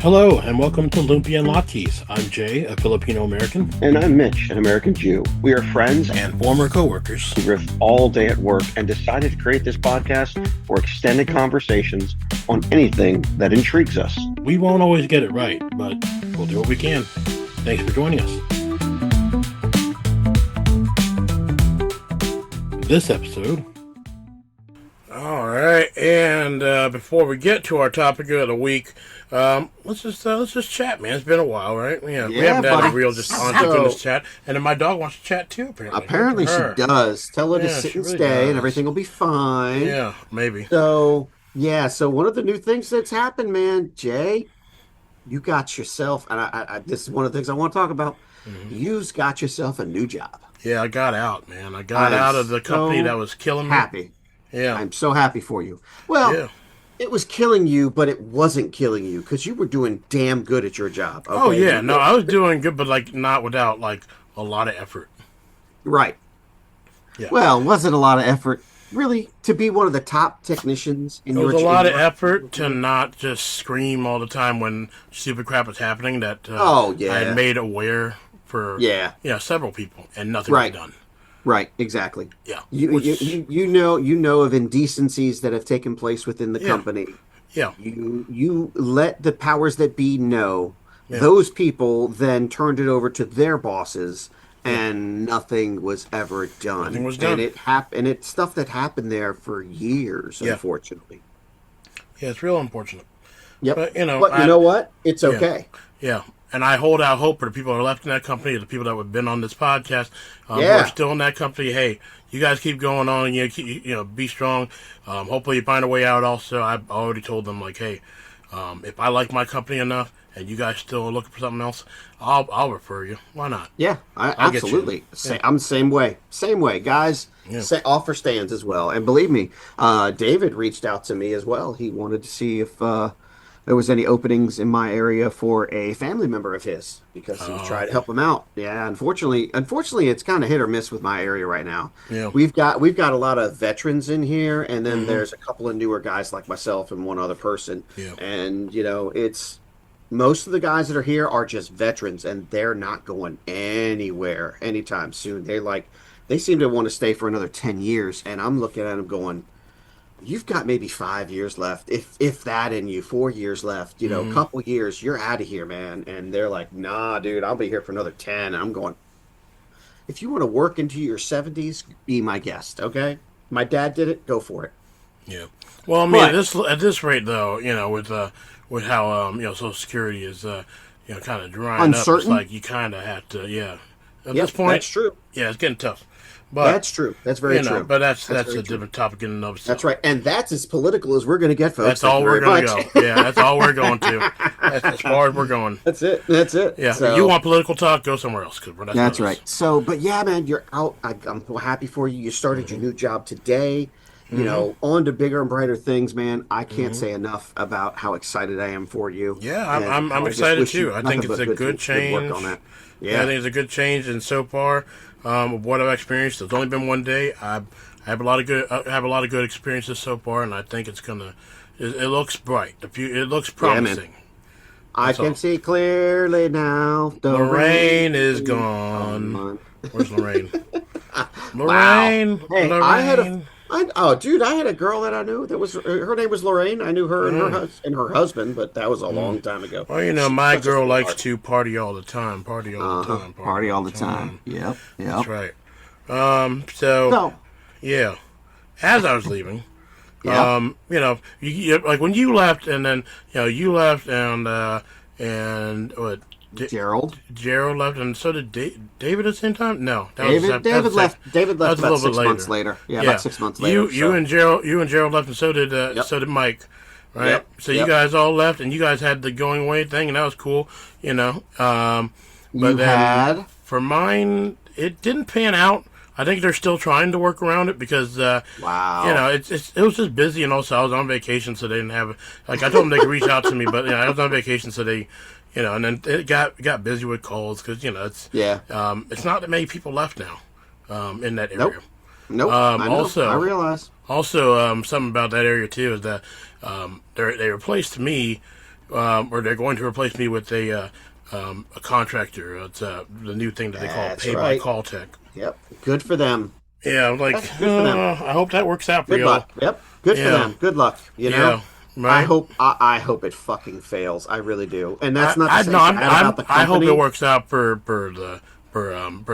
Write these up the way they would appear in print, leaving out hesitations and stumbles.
Hello, and welcome to Lumpia and Latkes. I'm Jay, a Filipino-American. And I'm Mitch, an American Jew. We are friends And former co-workers. who riff all day at work and decided to create this podcast for extended conversations on anything that intrigues us. We won't always get it right, but we'll do what we can. Thanks for joining us. This episode... All right, and before we get to our topic of the week, let's just chat, man. It's been a while, right? We haven't had a real just honest to goodness chat, and then my dog wants to chat too. Apparently she does. Tell her to sit and really stay, does. and everything will be fine. Yeah, maybe. So one of the new things that's happened, man, Jay, you got yourself, and I this is one of the things I want to talk about. Mm-hmm. You've got yourself a new job. Yeah, I got out, man. I got out of the company that was killing me. Happy. Yeah. I'm so happy for you. Well, It was killing you, but it wasn't killing you because you were doing damn good at your job. Okay? Oh, yeah. No, I was doing good, but not without a lot of effort. Right. Yeah. Well, wasn't a lot of effort, really, to be one of the top technicians in your job. It was a lot of effort to not just scream all the time when stupid crap was happening that I had made aware for several people, and nothing was done. Right, exactly. Yeah. You know of indecencies that have taken place within the company. Yeah. You let the powers that be know. Yeah. Those people then turned it over to their bosses, and nothing was ever done. Nothing was done. And it's stuff that happened there for years, unfortunately. Yeah, it's real unfortunate. Yep. But you know what? It's okay. Yeah. And I hold out hope for the people that are left in that company, the people that have been on this podcast, who are still in that company. Hey, you guys keep going on, and be strong. Hopefully you find a way out. Also, I've already told them, hey, if I like my company enough, and you guys still are looking for something else, I'll refer you. Why not? Yeah, absolutely. I'm the same way, guys. Yeah. Offer stands as well. And believe me, David reached out to me as well. He wanted to see if there was any openings in my area for a family member of his because he was trying to help him out. Yeah, unfortunately, it's kind of hit or miss with my area right now. Yeah, we've got a lot of veterans in here, and then there's a couple of newer guys like myself and one other person. Yeah, and it's most of the guys that are here are just veterans, and they're not going anywhere anytime soon. They seem to want to stay for another 10 years, and I'm looking at them going, you've got maybe 5 years left, if that in you, 4 years left, a couple years, you're out of here, man. And they're like, nah, dude, I'll be here for another 10. And I'm going, if you want to work into your 70s, be my guest, okay? My dad did it, go for it. Yeah. Well, I mean, at this rate, though, with how Social Security is, kind of drying up, it's like you kind of have to, At this point, that's true. Yeah, it's getting tough. But, that's true. That's very true. But that's a different topic in and of itself. That's right. And that's as political as we're going to get, folks. That's all we're going to go. Yeah, that's all we're going to. That's as far as we're going. That's it. Yeah. So, if you want political talk, go somewhere else. That's right. So, but yeah, man, you're out. I'm happy for you. You started your new job today. On to bigger and brighter things, man. I can't say enough about how excited I am for you. Yeah, I'm excited too. I think it's a good change. Good work on that. Yeah, I think it's a good change, and so far, of what I've experienced, it's only been one day. I have a lot of good experiences so far, and I think it's gonna. It looks bright. It looks promising. Yeah, I can see clearly now. The rain is gone. Where's Lorraine? Lorraine. Wow. Hey, Lorraine. I had a girl that I knew that was her name was Lorraine. I knew her and her husband, but that was a long time ago. Well, my girl likes to party all the time. Party all the time. Yep. That's right. Yeah. As I was leaving, you like when you left, and then you left, and what? Gerald left, and so did David at the same time. No, David left. David left about 6 months later. Yeah, about 6 months later. You and Gerald left, and so did Mike. Right. Yep. So you guys all left, and you guys had the going away thing, and that was cool. For mine, it didn't pan out. I think they're still trying to work around it because, it was just busy, and also I was on vacation, so they didn't have I told them they could reach out to me, but I was on vacation, so they. And then it got busy with calls because it's not that many people left now in that area. Nope. I realize. Also, something about that area too is that they replaced me or they're going to replace me with a contractor. It's the new thing that they call pay-by-call tech. Yep, good for them. Yeah, I'm like, That's good for them. I hope that works out for Good you. luck. Yep, good for them. Good luck. You know, right? I hope it fucking fails. I really do. And that's not I hope it company. works out for the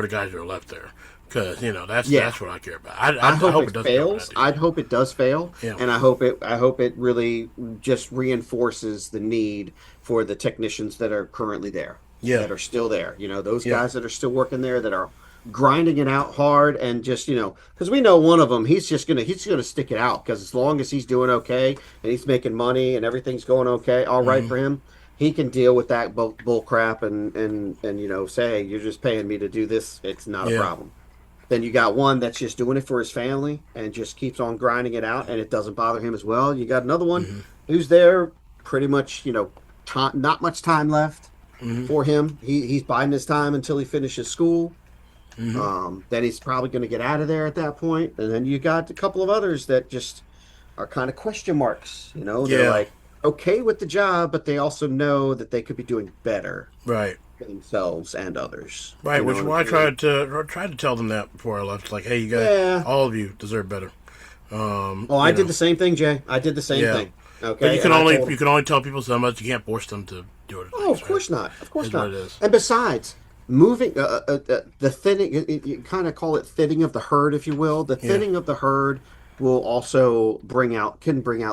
guys that are left there, because that's what I care about. I hope it it does fails. I hope it does fail, Yeah. and I hope it really just reinforces the need for the technicians that are currently there, that are still there. Those guys that are still working there, that are grinding it out hard, and just because we know one of them, he's gonna stick it out, because as long as he's doing okay and he's making money and everything's going okay, all right for him, he can deal with that bull crap and say, hey, you're just paying me to do this. It's not a problem. Then you got one that's just doing it for his family and just keeps on grinding it out, and it doesn't bother him as well. You got another one who's there pretty much, not much time left for him. He's biding his time until he finishes school. Then he's probably going to get out of there at that point. And then you got a couple of others that just are kind of question marks. They're like okay with the job, but they also know that they could be doing better. Right. Themselves and others. Right, which is why I tried to tell them that before I left. Like, hey, you guys, all of you deserve better. I did the same thing, Jay. I did the same thing. Okay, but you can only tell people so much. You can't force them to do it. Oh, of course not. Of course not. What it is. And besides, moving the thinning, you kind of call it thinning of the herd, if you will. The thinning of the herd will also bring out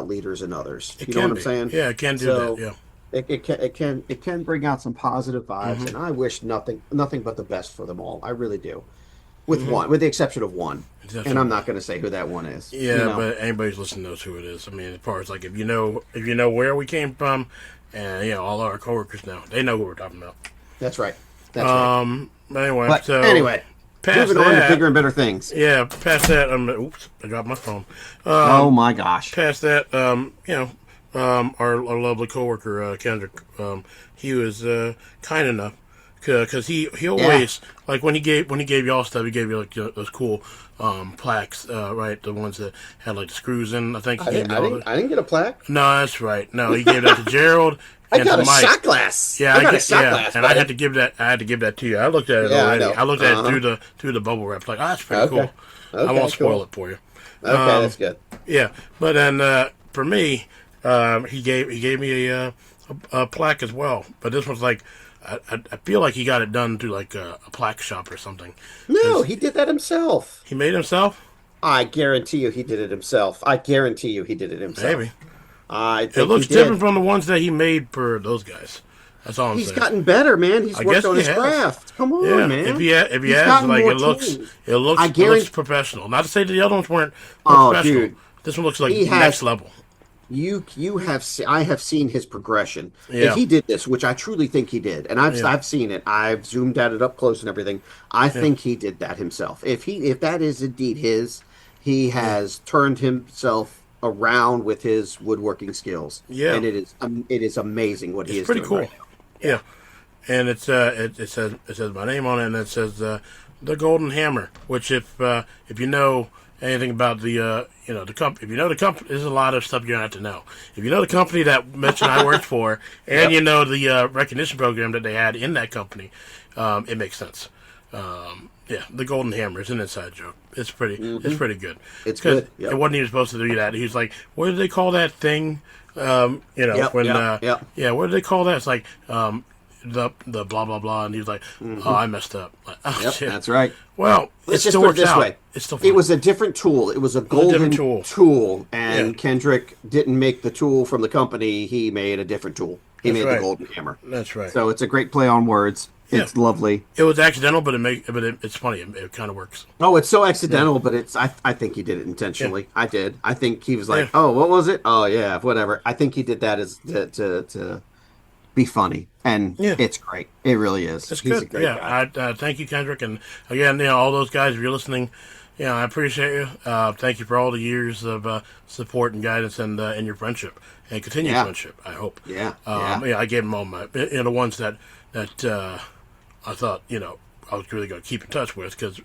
leaders and others. You know what I'm saying? Yeah, it can do that. Yeah. It can bring out some positive vibes, and I wish nothing but the best for them all. I really do, with the exception of one, and I'm not going to say who that one is. Yeah, but anybody's listening knows who it is. I mean, as far as like if you know where we came from, and all our coworkers now, they know who we're talking about. That's right. That's right. Anyway, moving on to bigger and better things. Yeah, past that. Oops, I dropped my phone. Oh my gosh. Past that, our lovely coworker Kendrick, he was kind enough because he always like when he gave y'all stuff, he gave you like those cool plaques, right? The ones that had like the screws in. I think I didn't get a plaque. No, that's right. No, he gave that to Gerald. I got a shot glass. Yeah, I got a shot glass, and I had to give that to you. I looked at it already. I looked at it through the bubble wrap. Like, that's pretty cool. I won't spoil it for you. Okay, that's good. Yeah, but then for me, he gave me a plaque as well. But this one's like, I feel like he got it done through like a plaque shop or something. No, he did that himself. He made it himself? I guarantee you he did it himself. Maybe. It looks different from the ones that he made for those guys. That's all I'm saying. He's gotten better, man. He's worked on his craft. Come on, man. If he has, like it looks professional. Not to say that the other ones weren't professional. Dude, this one looks like next level. I have seen his progression. Yeah. If he did this, which I truly think he did, and I've seen it. I've zoomed at it up close and everything. I think he did that himself. If that is indeed his, he has turned himself around with his woodworking skills. Yeah, and it is amazing what he is doing. It's pretty cool. Right now. Yeah, and it says my name on it, and it says the Golden Hammer. Which if you know anything about the company, if you know the company, there's a lot of stuff you're gonna have to know. If you know the company that Mitch and I worked for, and you know the recognition program that they had in that company, it makes sense. The Golden Hammer is an inside joke. It's pretty good. It's good. It wasn't even supposed to do that. He was like, what do they call that thing? What do they call that? It's like the blah blah blah, and he was like, "Oh, I messed up." Like, shit. That's right. Well, let's just put it this way: it was a different tool. It was a golden tool, and Kendrick didn't make the tool from the company. He made a different tool. He made the Golden Hammer. That's right. So it's a great play on words. It's lovely. It was accidental, but it's funny. It kind of works. Oh, it's so accidental, but it's. I think he did it intentionally. Yeah. I did. I think he was like, "Oh, what was it? Oh, yeah, whatever." I think he did that as to be funny, and it's great. It really is. It's good. A great guy. I thank you, Kendrick, and again, all those guys. If you're listening, I appreciate you. Thank you for all the years of support and guidance and your friendship and continued friendship. I hope. I gave them all my the ones that I thought, I was really going to keep in touch with because,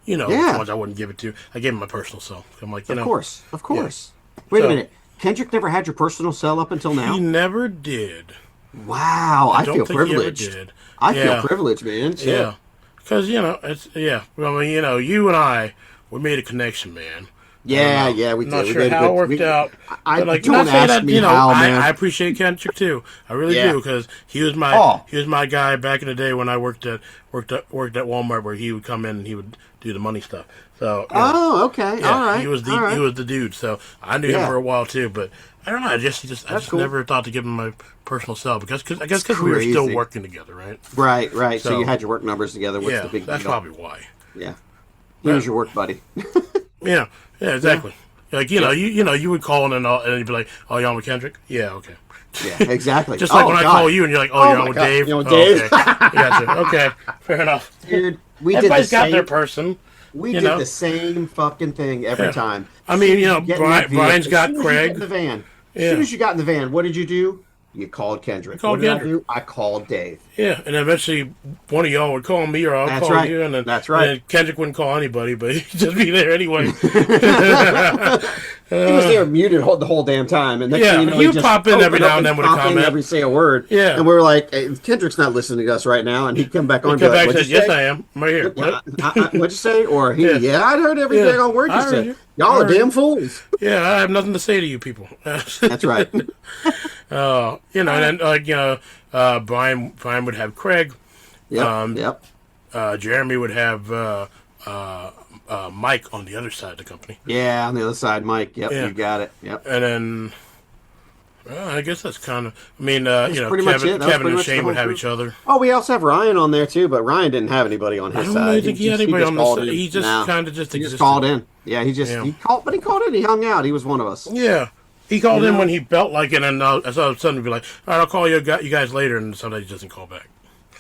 the ones I wouldn't give it to. I gave him my personal self. I'm like, Of course. Wait a minute. Kendrick never had your personal cell up until now? He never did. Wow, I don't feel think he ever privileged. did. I feel privileged, man. Shit. Yeah. Because, it's, well, I mean, you and I, we made a connection, man. Yeah, we I'm not did. sure how it worked out. I But, like, don't not saying ask that, me how, man. I appreciate Kendrick too. I really do, because he was my guy back in the day when I worked at Walmart, where he would come in and he would do the money stuff. So okay, yeah, all right. he was the dude. So I knew him for a while too, but I don't know. I just cool. never thought to give him my personal cell because we were still working together, right? Right. So you had your work numbers together. What's the big that's deal? probably why. Yeah, he was your work buddy. Yeah, exactly. Yeah. Like you would call in and you'd be like, "Oh, you're on with Kendrick?" Yeah, okay. Yeah, exactly. Just like when I call you and you're like, "Oh, you're on with Dave." You're on Dave. Okay. Gotcha. Okay, fair enough. Dude, Everybody's got their person. We did the same fucking thing every time. I mean, Brian's got Craig. As soon as you got in the van, what did you do? You called Kendrick. What did I do? I called Dave. Yeah, and eventually one of y'all would call me or I'll call you. And then, That's right. And then Kendrick wouldn't call anybody, but he'd just be there anyway. He was there muted the whole damn time. And next thing you know, he would pop in every now and then with a comment. Every say a word. Yeah. And we were like, hey, Kendrick's not listening to us right now. And he'd come back on and be like, and say, yes, I am. I'm right here. What'd you say? Or I heard every daggone word you said. Y'all are damn fools. Yeah, I have nothing to say to you people. That's right. And then Brian would have Craig. Yep. Jeremy would have Mike on the other side of the company. Yeah, on the other side, Mike. Yep, you got it. Yep. And then I guess that's kind of. I mean, Kevin and Shane would have each other. Oh, we also have Ryan on there too, but Ryan didn't have anybody on his side. I don't really think he had anybody on this side. He just kind of just existed. He just called in. Yeah, he called, but he called in. He hung out. He was one of us. Yeah. He called in when he felt like it, and all of a sudden he'd be like, "All right, I'll call you guys later," and sometimes he doesn't call back.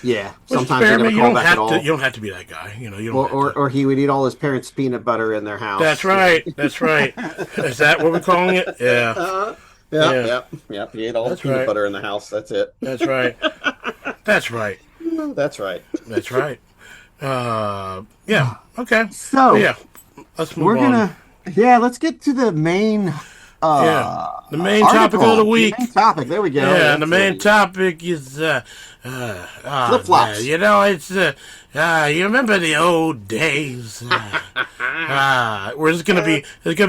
Yeah, sometimes he never call back at all. You don't have to be that guy, You don't. Or he would eat all his parents' peanut butter in their house. That's right. That's right. Is that what we're calling it? Yeah. Yep. He ate all the peanut butter in the house. That's it. That's right. That's right. That's right. That's right. Yeah. Okay. So let's move on. Let's get to the main. The main topic of the week. The main topic. There we go. Yeah, and the main topic is flip-flops. It's you remember the old days. Where it's gonna be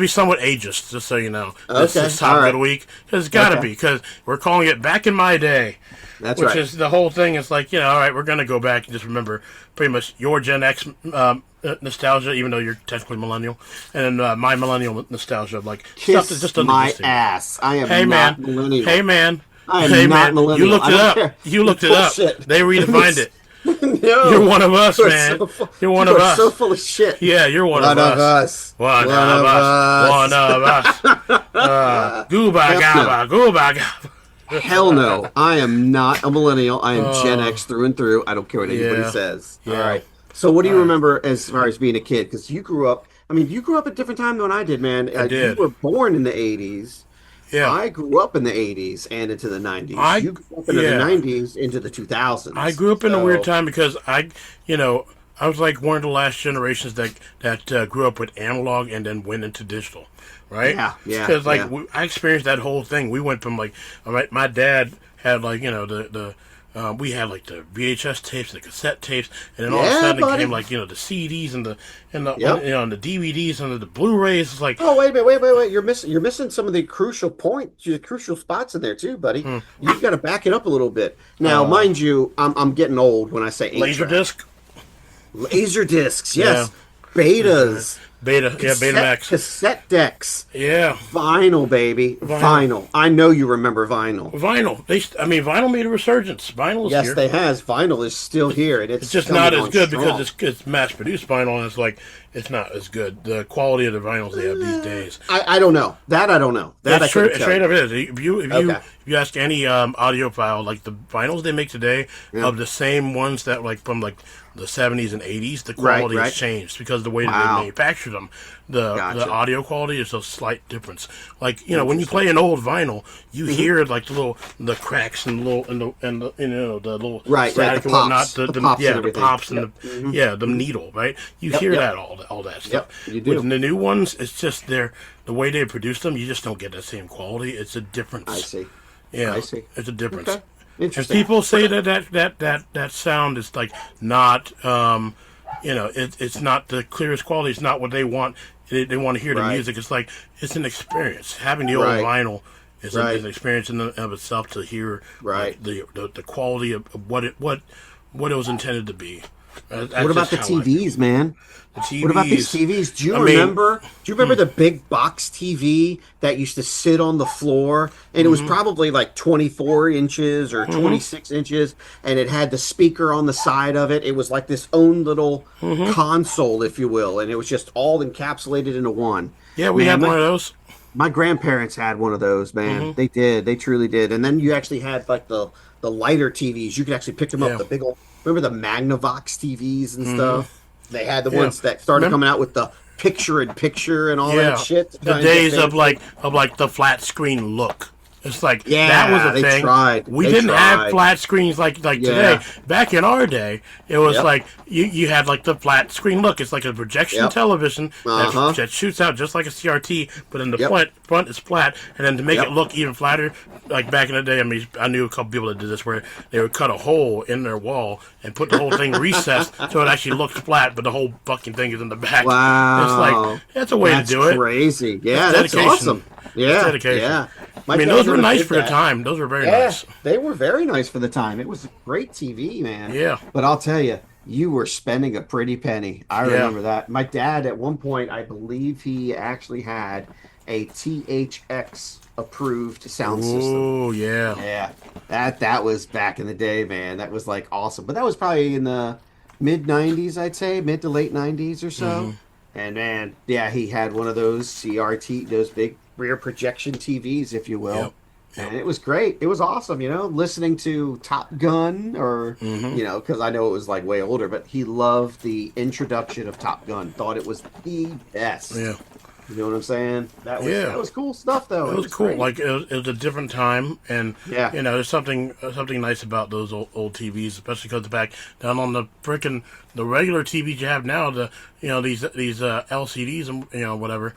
somewhat ageist, just so you know. This is topic of the week because it's gotta be because we're calling it Back in My Day. That's right. Which is the whole thing. It's like, all right, we're going to go back and just remember pretty much your Gen X nostalgia, even though you're technically millennial, and my millennial nostalgia of like stuff that's just Kiss my ass. I am not millennial. Hey, man. I am not millennial. You looked it up. Care. You looked it up. They redefined it. No, you're one of us, man. You're one of us. So full of shit. Yeah, you're one of us. One of us. Gooba gaba, gooba gaba. Hell no. I am not a millennial. I am Gen X through and through. I don't care what anybody says. Yeah. All right. So what do you remember as far as being a kid? Because you grew up, you grew up at a different time than I did, man. I did. You were born in the 80s. Yeah. I grew up in the 80s and into the 90s. You grew up into the 90s into the 2000s. I grew up in a weird time because I was like one of the last generations that grew up with analog and then went into digital. Right? Yeah. Because I experienced that whole thing. We went from my dad had we had like the VHS tapes, the cassette tapes, and then all of a sudden it came the CDs and the and the DVDs and the Blu-rays. It's like, oh wait, you're missing some of the crucial points, the crucial spots in there too, buddy. You've got to back it up a little bit. Now, mind you, I'm getting old when I say Laserdisc. Laser discs, yes. Betas. Betamax. Cassette decks. Yeah. Vinyl, baby. Vinyl. I know you remember vinyl. Vinyl. Vinyl made a resurgence. Vinyl is here. Yes, they has. Vinyl is still here. And it's just not as good because it's mass-produced vinyl, and it's not as good. The quality of the vinyls they have these days. I don't know. That I don't know. That I couldn't tell straight you. up it is. If you ask any audiophile, like the vinyls they make today of the same ones that from the 70s and 80s, the quality has changed because of the way that they manufactured them. The audio quality is a slight difference. Like, when you play an old vinyl, you hear like the cracks and the little the little static and whatnot, the pops and the needle, right? You hear that all that stuff. Yep, you do. With the new ones, it's just the way they produce them. You just don't get that same quality. It's a difference. I see. Yeah, I see. It's a difference. Okay. And people say that sound is like not, it's not the clearest quality. It's not what they want. They want to hear the music. It's like it's an experience. Having the old vinyl is an experience in and of itself to hear like, the quality of what it was intended to be. What about the TVs, man? The TVs. What about these TVs? Do you remember the big box TV that used to sit on the floor? And it was probably like 24 inches or 26 inches, and it had the speaker on the side of it. It was like this own little console, if you will, and it was just all encapsulated into one. Yeah, we had one of those. My grandparents had one of those, man. They did. They truly did. And then you actually had like the lighter TVs. You could actually pick them up, the big old... Remember the Magnavox TVs and stuff? They had the ones that started coming out with the picture-in-picture and all that shit. The days of like the flat screen look. It's like that was a thing. We didn't have flat screens like today. Back in our day, it was like you had like the flat screen look. It's like a projection television that shoots out just like a CRT, but in the front is flat. And then to make it look even flatter, like back in the day, I knew a couple people that did this where they would cut a hole in their wall and put the whole thing recessed so it actually looks flat, but the whole fucking thing is in the back. Wow, it's like that's a way to do it. Crazy, yeah, that's awesome. Yeah, dedication. Yeah. Those were nice for the time. Those were very nice. They were very nice for the time. It was a great TV, man. Yeah. But I'll tell you, you were spending a pretty penny. I remember that. My dad, at one point, I believe he actually had a THX approved sound system. Oh, yeah. Yeah. That was back in the day, man. That was like awesome. But that was probably in the mid 90s, I'd say, mid to late 90s or so. And man, he had one of those CRT, those big rear projection TVs, if you will. And it was great. It was awesome, listening to Top Gun or, because I know it was like way older, but he loved the introduction of Top Gun. Thought it was the best. Yeah. You know what I'm saying? That was cool stuff, though. It was cool. Great. Like, it was a different time, and, there's something nice about those old TVs, especially because back down on the regular TVs you have now, these LCDs and, whatever,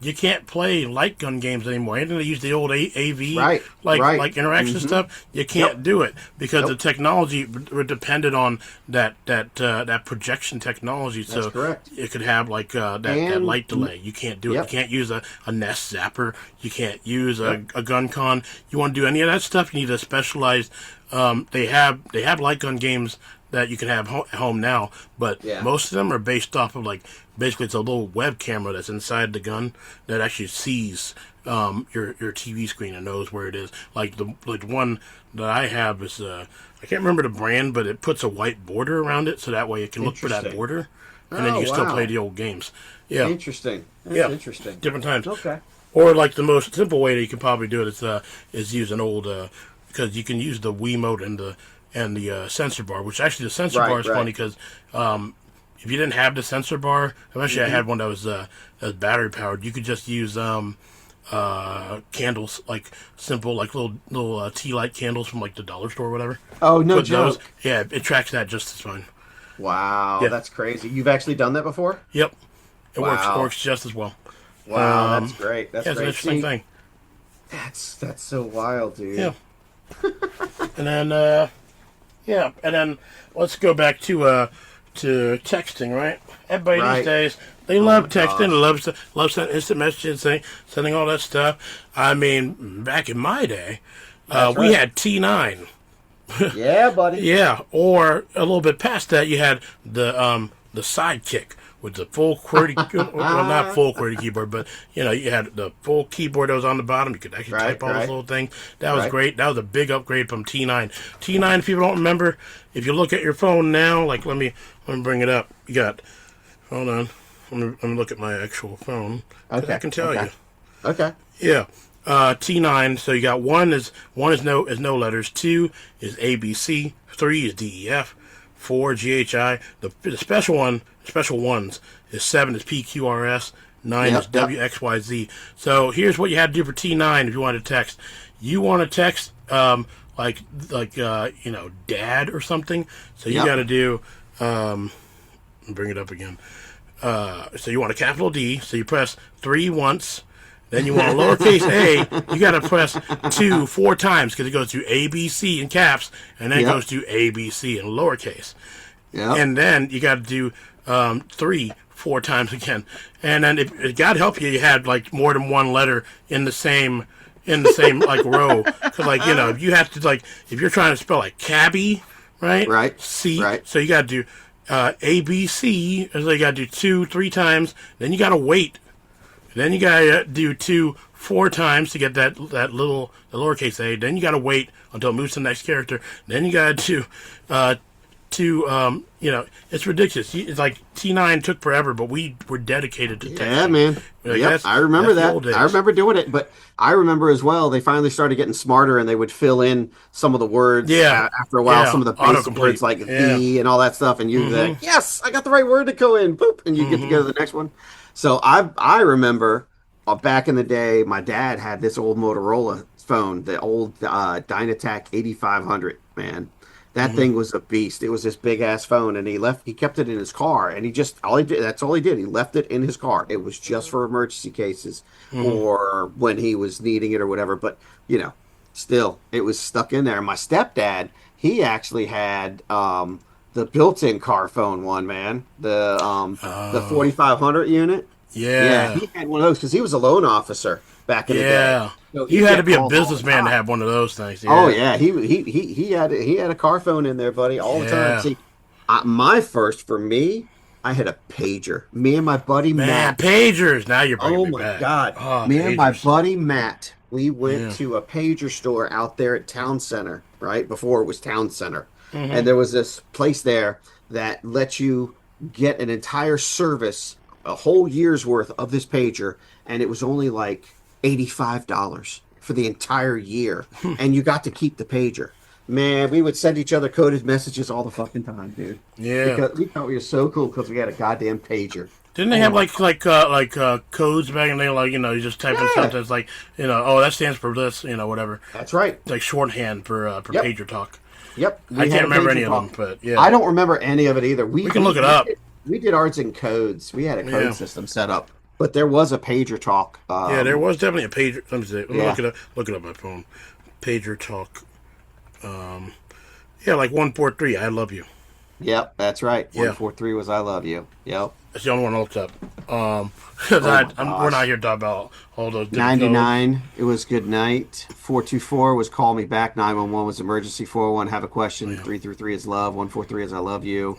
you can't play light gun games anymore. Anything they use the old AV, like interaction stuff, you can't do it because the technology depended on that projection technology. So it could have like that light delay. You can't do it. You can't use a Nest zapper. You can't use a gun con. You want to do any of that stuff, you need a specialized. They have light gun games that you can have at home now, but most of them are based off of basically it's a little web camera that's inside the gun that actually sees your TV screen and knows where it is. Like the one that I have is I can't remember the brand, but it puts a white border around it so that way it can look for that border, and then you can still play the old games. Yeah, interesting. That's interesting. Different times. Okay. Or like the most simple way that you can probably do it is use an old because you can use the Wiimote and the sensor bar, which actually the sensor bar is funny because if you didn't have the sensor bar, eventually I had one that was battery powered. You could just use candles, like simple, like little tea light candles from like the dollar store or whatever. Oh, no joke. It tracks that just as fine. Wow, that's crazy. You've actually done that before? Yep, it works just as well. Wow, that's great. That's great. It's an interesting thing. That's so wild, dude. Yeah. And then and then let's go back to texting, right? Everybody these days, they love texting, love sending instant messaging, sending all that stuff. I mean, back in my day, we had T9. Yeah, buddy. Yeah, or a little bit past that, you had the Sidekick with the full QWERTY, well, not full QWERTY keyboard, but you had the full keyboard that was on the bottom. You could actually type all those little things. That was great. That was a big upgrade from T9. T9, if people don't remember, if you look at your phone now, like let me bring it up. You got, hold on, let me look at my actual phone. Okay, I can tell you. Okay. Yeah. T9. So you got one is no letters. 2 is ABC. 3 is DEF. 4 GHI. The special ones is 7 is PQRS, 9 is WXYZ. So here's what you had to do for T9 if you want to text. You want to text dad or something. So you got to do bring it up again. So you want a capital D. So you press 3 once. Then you want a lowercase a. You got to press 2 4 times because it goes to ABC in caps, and then it goes to ABC in lowercase. Yeah. And then you got to do 3 4 times again. And then if God help you, you had like more than one letter in the same like row. Because if you have to if you're trying to spell like cabbie, right? C. Right. So you got to do ABC. So you got to do 2 3 times. Then you got to wait. Then you gotta do 2 4 times to get the lowercase a. Then you gotta wait until it moves to the next character. Then you gotta do it's ridiculous. It's like T9 took forever, but we were dedicated to texting. Yeah, man. I remember that. I remember doing it, but I remember as well. They finally started getting smarter, and they would fill in some of the words. Yeah. After a while, some of the basic words like the and all that stuff, and you'd be like, "Yes, I got the right word to go in." Boop, and you get to go to the next one. So I remember back in the day, my dad had this old Motorola phone, the old Dynatac 8500. Man, that thing was a beast. It was this big ass phone, and he kept it in his car, and that's all he did. He left it in his car. It was just for emergency cases or when he was needing it or whatever. But still, it was stuck in there. My stepdad, he actually had the built-in car phone one, man. The 4500 unit. Yeah, he had one of those because he was a loan officer back in the day. So you had to be a businessman to have one of those things. Yeah. Oh yeah, he had a car phone in there, buddy, all the time. See, for me, I had a pager. Me and my buddy Matt. Pagers. Now you're bringing me back. Oh my god, me and my buddy Matt. We went to a pager store out there at Town Center, right before it was Town Center. And there was this place there that let you get an entire service, a whole year's worth of this pager, and it was only like $85 for the entire year, and you got to keep the pager. Man, we would send each other coded messages all the fucking time, dude. Yeah, because we thought we were so cool because we had a goddamn pager. Didn't they have codes back in the day? You just type in something. It's like that stands for this, whatever. That's right. It's like shorthand for pager talk. Yep. I can't remember any of them, but yeah. I don't remember any of it either. We can look it up. We did ours in codes. We had a code system set up. But there was a pager talk. There was definitely a pager. Let me see. Let me look it up. Look it up on my phone. Pager talk. Like 143. I love you. Yep, that's right. 143 was I love you. Yep. That's the only one I looked up. We're not here to talk about all those. 99. It was good night. 424 was call me back. 911 was emergency. 401 have a question. 333 is love. 143 is I love you.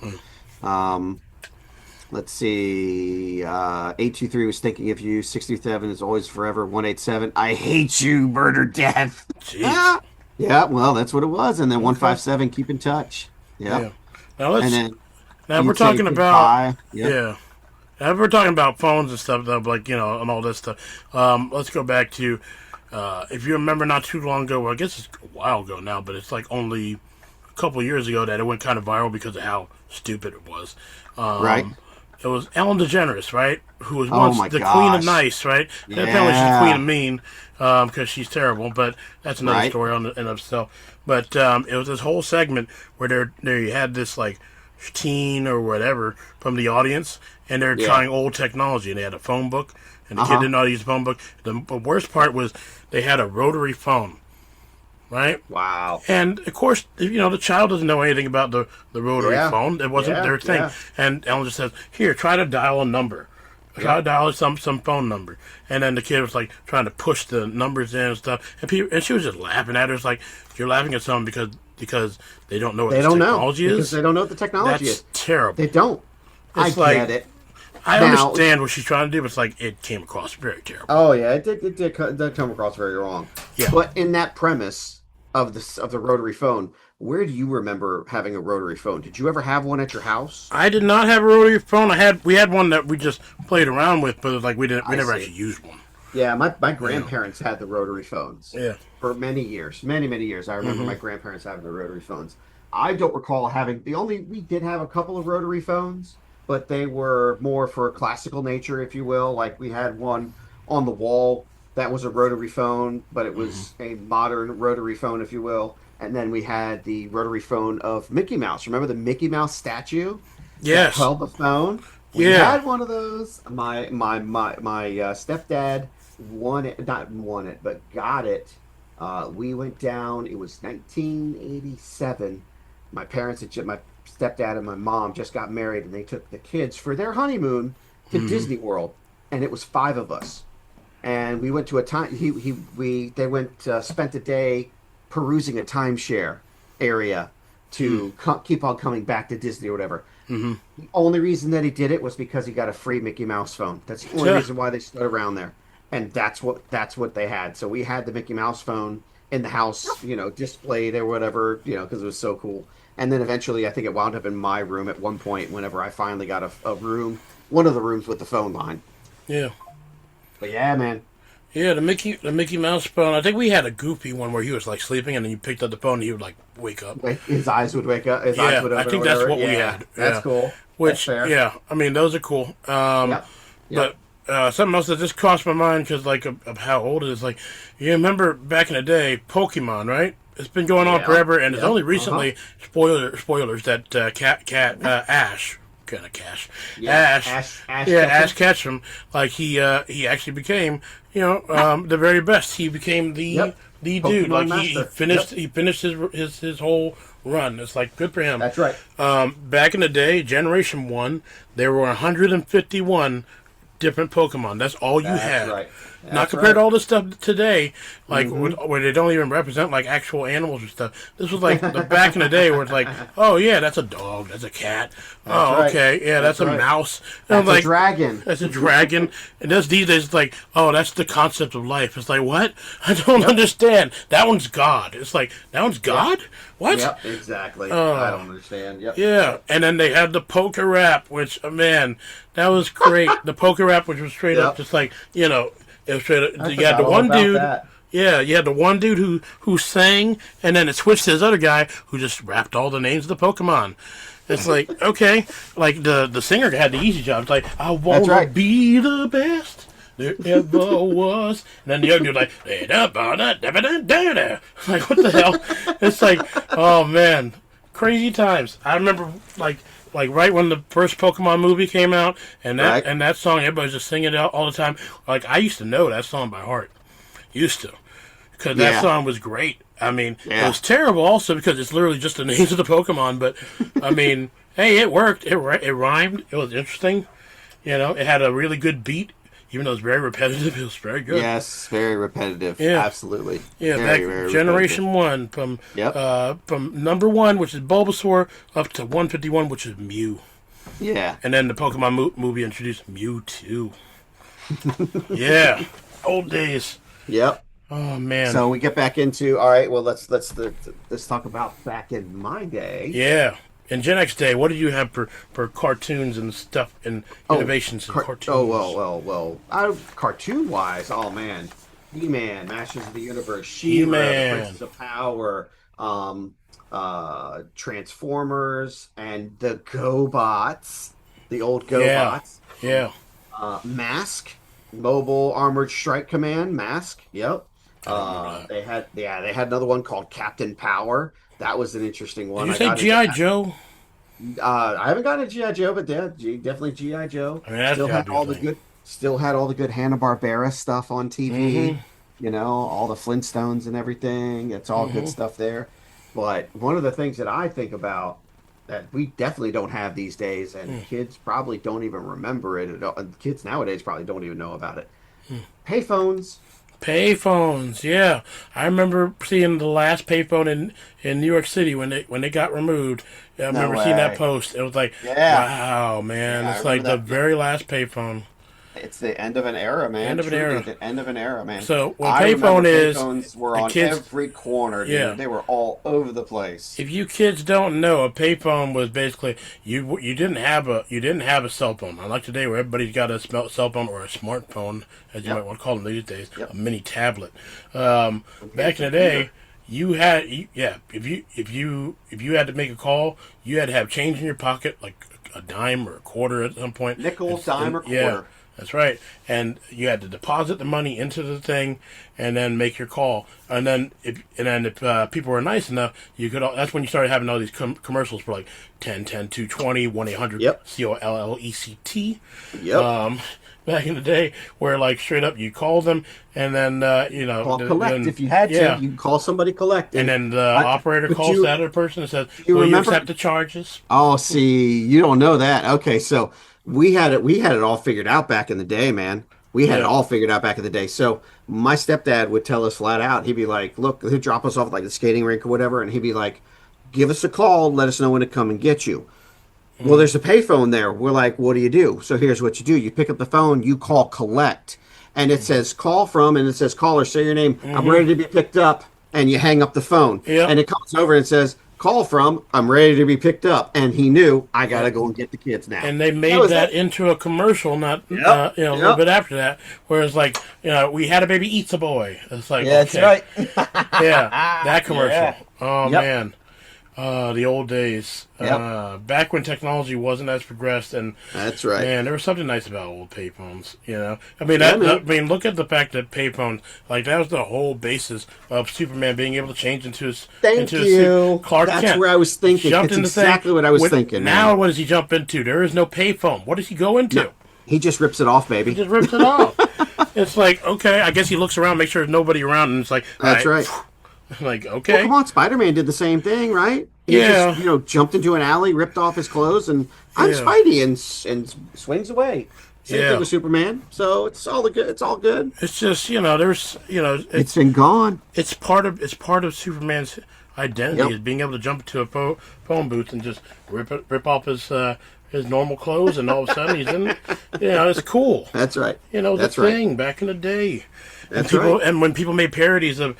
Let's see. 823 was thinking of you. 637 is always forever. 187 I hate you. Murder death. Jeez. Yeah, well, that's what it was. And then 157 keep in touch. Yep. Yeah. Now we're talking about Now we're talking about phones and stuff though, and all this stuff. Let's go back to if you remember not too long ago. Well, I guess it's a while ago now, but it's like only a couple of years ago that it went kind of viral because of how stupid it was. Right. It was Ellen DeGeneres, right? Who was once the queen of nice, right? Yeah. Apparently she's the queen of mean because she's terrible, but that's another story in of itself. But it was this whole segment where you had this like teen or whatever from the audience, and they're trying old technology, and they had a phone book, and the kid didn't know how to use the phone book. The worst part was they had a rotary phone. Right? Wow. And, of course, the child doesn't know anything about the rotary phone. It wasn't their thing. Yeah. And Ellen just says, here, try to dial a number. Try to dial some phone number. And then the kid was, trying to push the numbers in and stuff. And she was just laughing at her. It's like, you're laughing at someone because they don't know what technology is? Because they don't know what the technology is. That's terrible. They don't. I get it. I understand what she's trying to do, but it's it came across very terrible. Oh, yeah, it did come across very wrong. Yeah. But in that premise of the rotary phone, where do you remember having a rotary phone? Did you ever have one at your house? I did not have a rotary phone. We had one that we just played around with, but it was we never actually used one. Yeah, my grandparents had the rotary phones. Yeah. For many years. Many, many years. I remember my grandparents having the rotary phones. I don't recall having we did have a couple of rotary phones, but they were more for classical nature, if you will. Like we had one on the wall that was a rotary phone, but it Hmm. was a modern rotary phone, if you will. And then we had the rotary phone of Mickey Mouse. Remember the Mickey Mouse statue that Yes. held the phone? We Yeah. had one of those. My stepdad won it, not won it, but got it. We went down. It was 1987. My stepdad and my mom just got married, and they took the kids for their honeymoon to Hmm. Disney World, and it was five of us. And we went to a time. He we They went spent a day perusing a timeshare area to keep on coming back to Disney or whatever. Hmm. The only reason that he did it was because he got a free Mickey Mouse phone. That's the only Yeah. reason why they stood around there. And that's what they had. So we had the Mickey Mouse phone in the house, displayed or whatever, because it was so cool. And then eventually I think it wound up in my room at one point whenever I finally got a room, one of the rooms with the phone line. Yeah. But yeah, man. Yeah, the Mickey Mouse phone. I think we had a goofy one where he was like sleeping and then you picked up the phone and he would like wake up. His eyes would wake up, his eyes Yeah, would I open or think that's whatever. what we Yeah, had. that's Yeah. cool. That's Which, fair. yeah, I mean, those are cool. Yep. Yep. But something else that just crossed my mind because, like, of how old it is. Like, you remember back in the day, Pokemon, right? It's been going on Yeah. forever, and it's Yep. only Uh-huh. recently, spoilers, that Ash, kind of Cash, Yeah. Ash, Ash yeah, Ketchum? Ash Ketchum, like, he actually became, the very best. He became Yep. the dude. Pokemon Like, he Master. finished, Yep. he finished his whole run. It's like, good for him. That's right. Back in the day, Generation 1, there were 151 different Pokemon. That's all you That's had. right. Not That's compared right. to all this stuff today, like Mhm. where they don't even represent like actual animals or stuff. This was like the back in the day where it's like, oh yeah, that's a dog, that's a cat. Oh right. okay, yeah, that's a right. mouse. And I'm That's a like, dragon. that's a dragon. And these days, it's like, oh, that's the concept of life. It's like, what? I don't understand. That one's God. It's like, that one's God? What? Yep, exactly. Oh. I don't understand. Yep. Yeah, and then they had the poker rap, which man, that was great. The poker rap, which was straight up Yep. just like it was straight up. I You had forgot the all one about dude. that. Yeah, you had the one dude who sang, and then it switched to this other guy who just rapped all the names of the Pokemon. It's like okay, like the singer had the easy job. It's like I wanna right. be the best there ever was. And then the other dude like, like what the hell? It's like, oh man, crazy times. I remember like right when the first Pokemon movie came out, and that Right. and that song, everybody's just singing it all the time. Like I used to know that song by heart, used to, because that Yeah. song was great. I mean, it Yeah. was terrible also because it's literally just the names of the Pokemon. But I mean, hey, it worked. It rhymed. It was interesting. It had a really good beat, even though it was very repetitive. It was very good. Yes, very repetitive. Yeah. Absolutely. Yeah, very, back very Generation repetitive. 1 Yep. from number 1, which is Bulbasaur, up to 151, which is Mew, Yeah. and then the Pokemon movie introduced Mewtwo. Yeah, old days. Yep. Oh man. So we get back into all right. Well, let's talk about back in my day. Yeah. In Gen X Day, what did you have for cartoons and stuff and innovations in cartoons? Oh well. Cartoon wise, oh man, He-Man, Masters of the Universe, She-Ra, the He-Man. Princess of Power, Transformers, and the GoBots, the old Yeah. GoBots. Yeah. Mask, Mobile Armored Strike Command, Mask. Yep. remember They had another one called Captain Power. That was an interesting one. Did you I say got G.I. into Joe? I haven't gotten a GI Joe, but yeah, definitely GI Joe. I mean, that's Still gotta had be a all the thing. good, still had all the good Hanna Barbera stuff on TV. All the Flintstones and everything. It's all good stuff there. But one of the things that I think about that we definitely don't have these days, and kids probably don't even remember it. Kids nowadays probably don't even know about it. Payphones. Payphones, yeah. I remember seeing the last payphone in New York City when they got removed. I remember seeing that way. post. It was like, Yeah. wow, man. Yeah, I It's like the remember that. very last payphone. It's the end of an era, man. End of an Truly, era. the end of an era, man. So, what I payphone remember is, payphones were the on kids- every corner, dude. Yeah. They were all over the place. If you kids don't know, a payphone was basically you didn't have a cell phone. Unlike today, where everybody's got a cell phone or a smartphone, as you Yep. might want to call them these days, Yep. a mini tablet. Back in the day, if you had to make a call, you had to have change in your pocket, like a dime or a quarter at some point. Nickel, dime, or quarter. Yeah, that's right. And you had to deposit the money into the thing, and then make your call. And then if people were nice enough, you could. That's when you started having all these commercials for like 10, 220, 1-800 Yep. COLLECT. Yep. Back in the day, where like straight up you call them, and then Call collect if you had to. yeah. You can call somebody collect. And then the operator but calls you- the other person and says, you "Will you remember- accept the charges?" Oh, see, you don't know that. Okay, so we had it all figured out back in the day, man. We had it Yeah. all figured out back in the day. So my stepdad would tell us flat out. He'd be like, "Look," he'd drop us off at, like the skating rink or whatever, and he'd be like, "Give us a call. Let us know when to come and get you." Well, there's a payphone there. We're like, "What do you do?" So here's what you do: you pick up the phone, you call collect, and it says call from, and it says caller, say your name. I'm ready to be picked up, and you hang up the phone, Yep. and it comes over and says call from, I'm ready to be picked up, and he knew I gotta go and get the kids now. And they made was that it. into a commercial, not a little Yep. bit after that, where it's like, we had a baby eats a boy. It's like, Yeah, okay. that's right. Yeah, that commercial. Yeah. Oh Yep. man, the old days. Yep. Back when technology wasn't as progressed, and That's right. man, there was something nice about old payphones. I Yeah, man. mean, look at the fact that payphones, like that was the whole basis of Superman being able to change into his Thank into his you. Clark That's Kent. where I was thinking. Jumped That's into the exactly thing. what I was thinking. Now, man. what does he jump into? There is no payphone. What does he go into? No. He just rips it off, baby. He just rips it off. It's like, okay, I guess he looks around, makes sure there's nobody around, and it's like, That's all right. Like, Well, okay. come on, Spider-Man did the same thing, right? He Yeah. just, jumped into an alley, ripped off his clothes, and I'm Yeah. Spidey, and swings away. Same Yeah. thing with Superman. So it's all good. It's all good. It's just, there's, It's been gone. it's part of Superman's identity Yep. is being able to jump into a phone booth and just rip off his normal clothes, and all of a sudden he's in. It's cool. That's right. The That's right. thing back in the day. That's and right. And when people made parodies of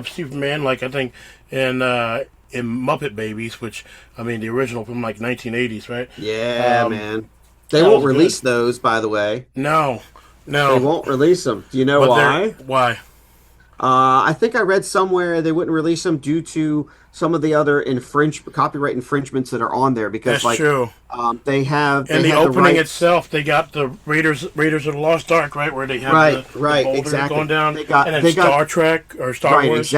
Superman, like I think in Muppet Babies, which I mean the original from like 1980s, right? Yeah, man. They that won't was release those, by the way. No. They won't release them. Do you know But why? Why? I think I read somewhere they wouldn't release them due to some of the other copyright infringements that are on there. Because, That's true. they have. And they the have opening rights- itself, they got the Raiders of the Lost Ark, right, where they have the boulder exactly. going down, They got- and then they got- Star Trek or Star Right, Wars.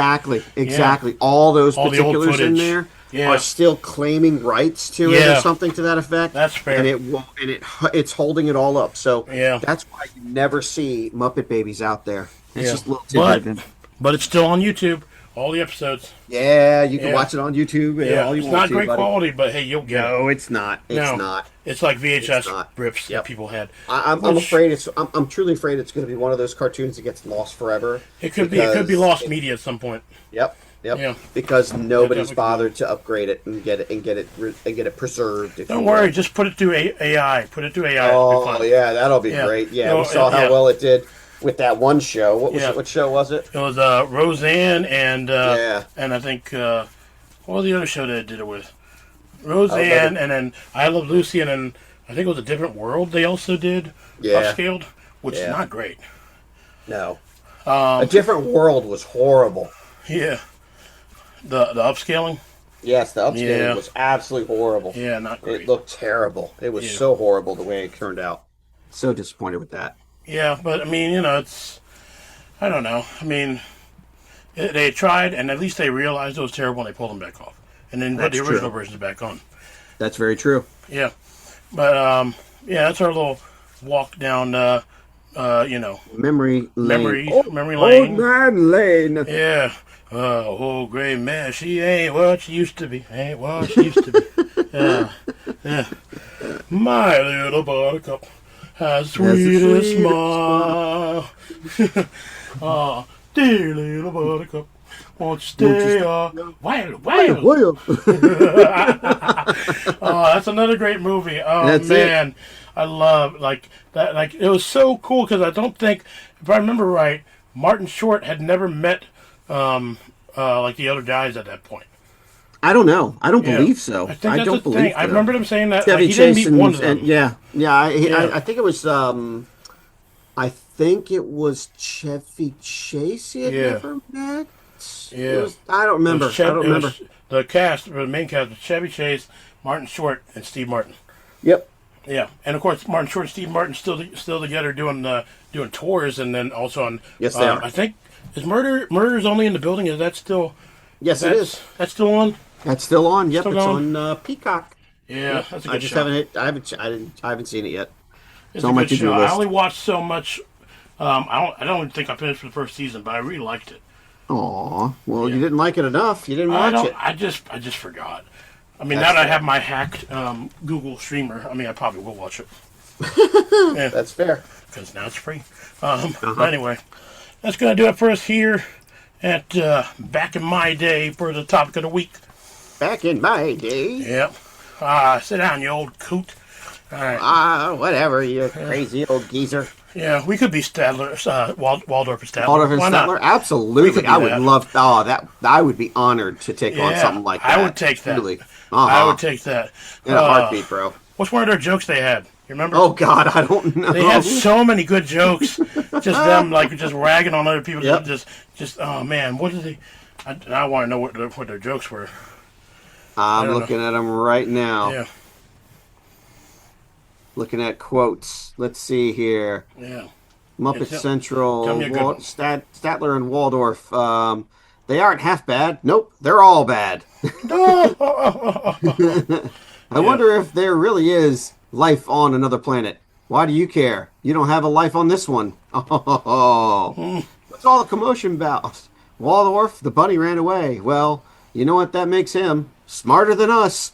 exactly. All those All the old particulars in footage. there Yeah. are still claiming rights to it Yeah. or something to that effect. That's fair. And it's holding it all up. So Yeah. that's why you never see Muppet Babies out there. It's Yeah. just a little tidbit. But it's still on YouTube, all the episodes. Yeah, you can Yeah. watch it on YouTube. Yeah, all you it's want not to, great buddy. quality, but hey, you'll get it. No, it's not. It's No. not. It's like VHS It's not. rips Yep. that people had. I'm Which- afraid I'm truly afraid it's going to be one of those cartoons that gets lost forever. It could be because lost it- media at some point. Yep. Yeah. Because nobody's definitely bothered to upgrade it and get it preserved. If Don't you worry, will. just put it through AI. Put it through AI. It'll be Oh fine. yeah, that'll be Yeah. great. Yeah, No, we saw how yeah. well it did with that one show. What was Yeah. it? What show was it? It was Roseanne and Yeah. and I think what was the other show that it did it with? Roseanne and then I Love Lucy, and then I think it was A Different World. They also did Yeah. upscaled, which is Yeah. not great. No. A Different World was horrible. Yeah, the upscaling. Yes, the upscaling Yeah. was absolutely horrible. Yeah, not great. It looked terrible. It was Yeah. so horrible the way it turned out. So disappointed with that. Yeah, but I mean, it's I don't know. I mean, they tried, and at least they realized it was terrible, and they pulled them back off, and then put the That's original true. versions back on. That's very true. Yeah, but yeah, that's our little walk down. Memory lane. Memory lane. Old man lane. Yeah. Oh, great man, she ain't what she used to be. Ain't what she used to be. Yeah. Yeah. My little buttercup has the sweetest sweetest smile. Oh, dear little buttercup, won't you stay a while? Well, Oh, that's another great movie. Oh, That's man. I love, like, that. Like, it was so cool because I don't think, if I remember right, Martin Short had never met, like, the other guys at that point. I don't know. I don't Yeah. believe so. I think I that's don't the believe thing. I so. remember them saying that Chevy like, he didn't Chase meet one of them. and yeah. Yeah. I think it was I think it was Chevy Chase he had Yeah. never met. Yeah. I don't remember. I don't remember. The main cast was Chevy Chase, Martin Short, and Steve Martin. Yep. Yeah, and of course Martin Short and Steve Martin still together doing tours, and then also on. Yes, they are. I think is Murder's Only in the Building. Is that still? Yes, it is. That's still on. That's still on. Yep, Still it's going? on Peacock. Yeah, Yep. that's a I good just show. I haven't seen it yet. It's on a my good to-do show. list. I only watched so much. I don't even think I finished the first season, but I really liked it. Aw, well, Yeah. you didn't like it enough. You didn't watch it. I just forgot. I mean, That's now that I fair. have my hacked Google streamer, I mean, I probably will watch it. Yeah, That's fair. because now it's free. But anyway, that's gonna do it for us here at Back in My Day for the topic of the week. Back in my day. Yep. Sit down, you old coot. All right. Whatever, you crazy old geezer. Yeah, we could be Stadler, Waldorf and Statler. Waldorf and Why Statler? not? Absolutely. We could do I would that. love. Oh, that I would be honored to take on Yeah, something like that. I would take that. Truly. I would take that. in a heartbeat, bro. What's one of their jokes they had? You remember? Oh God, I don't know. They had so many good jokes. Just them, like, just ragging on other people. Yep. Just, oh man, what did they? I want to know what their jokes were. I'm looking at them right now. Yeah, Looking at quotes. Let's see here. yeah. Muppet Yeah, Central, tell me a good one. Statler and Waldorf. They aren't half bad. Nope, they're all bad. I wonder if there really is life on another planet. Why do you care? You don't have a life on this one. Oh, what's all the commotion about? Waldorf, the bunny ran away. Well, you know what that makes him? Smarter than us.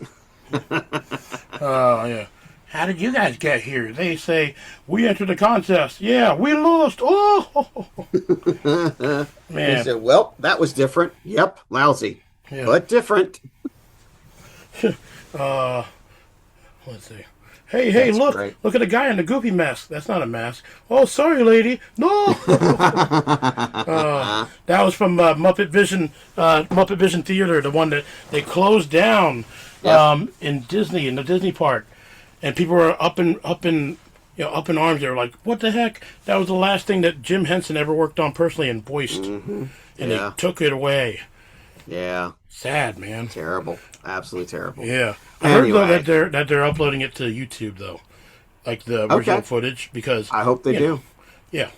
Oh yeah. How did you guys get here? They say we entered the contest. Yeah, we lost. Oh, He man. said, well, that was different. Yep, lousy. Yeah. But different. Let's see. Hey, That's look! great. Look at the guy in the goofy mask. That's not a mask. Oh, sorry, lady. No. That was from Muppet Vision Theater, the one that they closed down Yep. in Disney, in the Disney park, and people were up in arms. They were like, "What the heck?" That was the last thing that Jim Henson ever worked on personally and voiced, and Yeah. they took it away. Yeah, Sad, man. terrible. Absolutely terrible. Yeah, I heard though Anyway. that they're uploading it to YouTube though, like the original Okay. footage, because I hope they you do. know, yeah,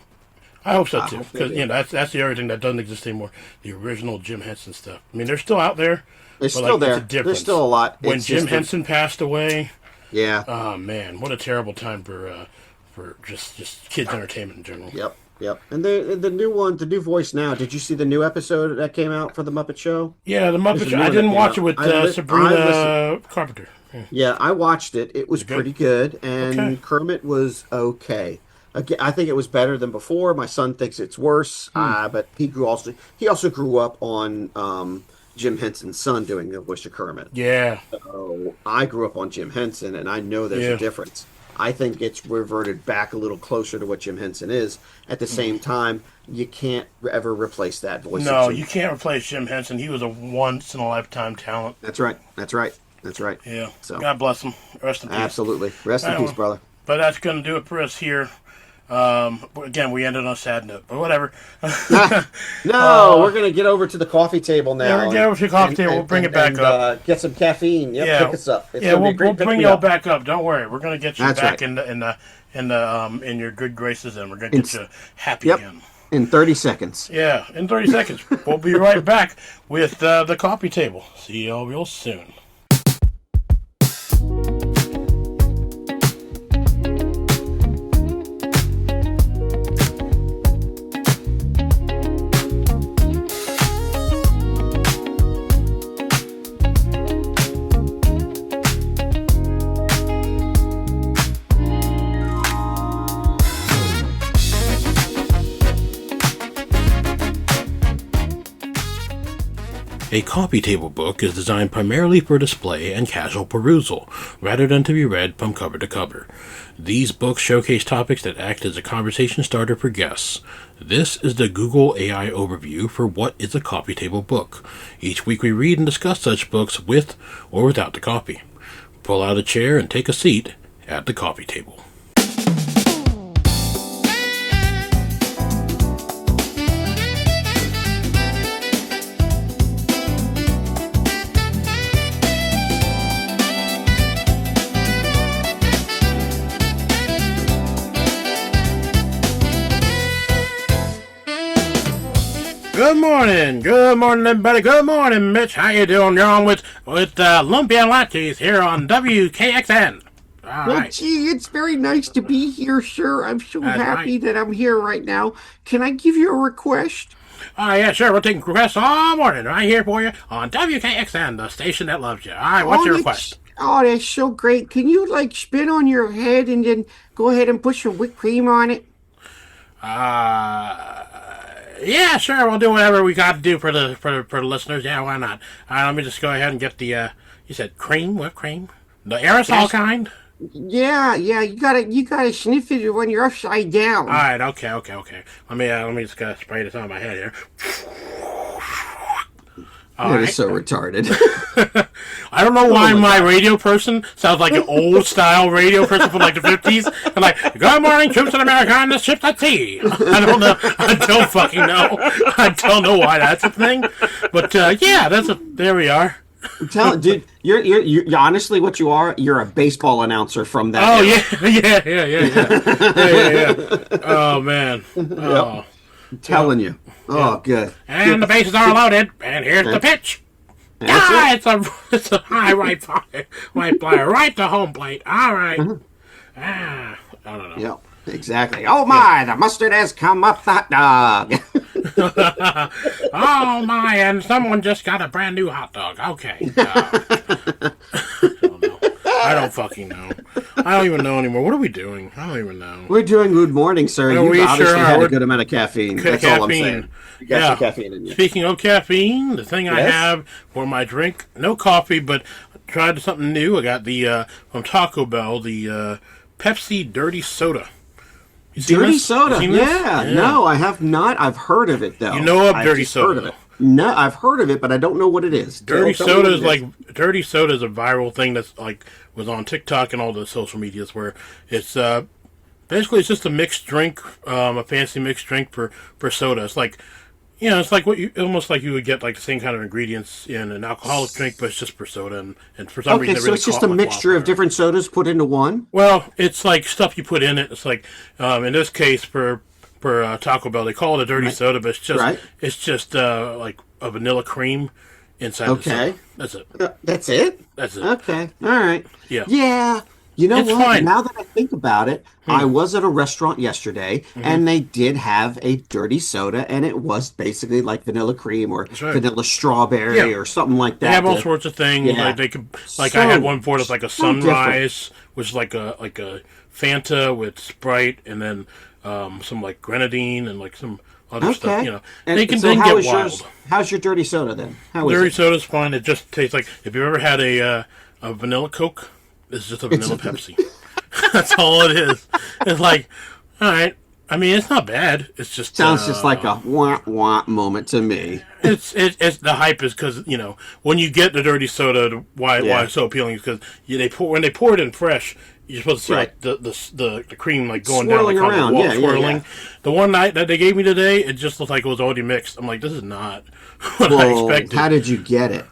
I hope so too, hope they because do. that's the other thing that doesn't exist anymore. The original Jim Henson stuff. I mean, they're still out there. They're but, still like, there. there's a difference. There's still a lot. When It's Jim just Henson passed away, yeah. oh man, what a terrible time for just kids entertainment in general. Yep. And the new one, the new voice now. Did you see the new episode that came out for the Muppet Show? Yeah, the There's Muppet a Show. new I one didn't that watch came it with out. I Sabrina Carpenter. Yeah. Yeah, I watched it. It was it good? pretty good, and Okay. Kermit was okay. Again, I think it was better than before. My son thinks it's worse, but he also grew up on Jim Henson's son doing the voice of Kermit. Yeah. So I grew up on Jim Henson, and I know there's Yeah. a difference. I think it's reverted back a little closer to what Jim Henson is. At the same time, you can't ever replace that voice. No, of Jim. you can't replace Jim Henson. He was a once in a lifetime talent. That's right. That's right. That's right. Yeah. So- God bless him. Rest in peace. Absolutely. Rest in Anyway. peace, brother. But that's going to do it for us here. Again, we ended on a sad note, but whatever. No, we're gonna get over to the coffee table now. Yeah, we'll get over to the coffee table. We'll bring it back up. Get some caffeine. Yep, Yeah. pick us up. It's Yeah, gonna be a we'll great bring pick you me all up. back up. Don't worry. We're going to get you That's back right. in your good graces, and we're going to get you happy Yep. again. In 30 seconds. Yeah, in 30 seconds. We'll be right back with the coffee table. See y'all real soon. A coffee table book is designed primarily for display and casual perusal, rather than to be read from cover to cover. These books showcase topics that act as a conversation starter for guests. This is the Google AI overview for what is a coffee table book. Each week we read and discuss such books with or without the coffee. Pull out a chair and take a seat at the coffee table. Good morning, everybody. Good morning, Mitch. How you doing? You're on with Lumpy and Lattes here on WKXN. All Well, right. gee, it's very nice to be here, sir. I'm so That's happy right. that I'm here right now. Can I give you a request? Oh, yeah, sure. We're taking requests all morning right here for you on WKXN, the station that loves you. All right, what's your request? That's so great. Can you like spin on your head and then go ahead and put some whipped cream on it? Yeah, sure. We'll do whatever we got to do for the listeners. Yeah, why not? All right, let me just go ahead and get the, you said cream? What cream? The aerosol Yes. kind? Yeah, you gotta sniff it when you're upside down. All right, okay. Let me just spray this on my head here. All That right. is so retarded. I don't know why Oh my my radio person sounds like an old style radio person from like the 50s. And like, good morning, troops in America on the ship at sea. I don't know. I don't fucking know. I don't know why that's a thing. But yeah, there we are. Dude, you're honestly what you are. You're a baseball announcer from that. Oh, era. yeah. Oh, man. Oh. I'm telling you. Oh, good. And the bases are loaded, and here's the pitch. That's it. It's a high right fly right to home plate. All right. I don't know. Yep, exactly. Oh my, the mustard has come up the hot dog. Oh my, and someone just got a brand new hot dog. Okay. I don't fucking know. I don't even know anymore. What are we doing? I don't even know. We're doing good morning, sir. Oh, You we obviously sure are. had a We're- good amount of caffeine. That's all I'm Caffeine. saying. You got some caffeine in you. Speaking of caffeine, the thing I Yes? have for my drink, no coffee, but tried something new. I got the from Taco Bell, the Pepsi Dirty Soda. You seen Dirty this? soda. You seen this? Yeah. No, I have not. I've heard of it though. You know of I've dirty just soda, Heard of it. though. No, I've heard of it, but I don't know what it is. Dirty Tell me soda what is it like dirty soda is a viral thing that's like was on TikTok and all the social medias where it's basically it's just a mixed drink, a fancy mixed drink for soda. It's like it's like what you almost like you would get like the same kind of ingredients in an alcoholic drink, but it's just for soda and for some Okay, reason it so really it's just caught a my mixture of wildfire. different sodas put into one. Well, it's like stuff you put in it. It's like in this case for Taco Bell they call it a dirty soda, but it's just like a vanilla cream inside the soda. That's it. That's it? That's it. Okay. All right. Yeah. Yeah. You know It's what? fine. Now that I think about it, I was at a restaurant yesterday and they did have a dirty soda and it was basically like vanilla cream or right. vanilla strawberry Yeah. or something like that. They have all sorts of things. Yeah. Like they could, like So- I had one for it. It's like a so different. sunrise, which is like a Fanta with Sprite, and then some like grenadine and like some other stuff. Okay. They can so how get is wild. yours? How's your dirty soda then? How is Dirty it? soda's fine. It just tastes like if you ever had a vanilla Coke, it's just a vanilla Pepsi. That's all it is. It's like, all right. I mean, it's not bad. It's just Sounds just like a wah wah moment to me. It's the hype is because when you get the dirty soda, why it's so appealing is because when they pour it in fresh, you're supposed to see Right. like the cream like going Swirling down like around. on the wall, Yeah, yeah, swirling. yeah. The one night that they gave me today, it just looked like it was already mixed. I'm like, this is not what I Well, expected. how did you get it?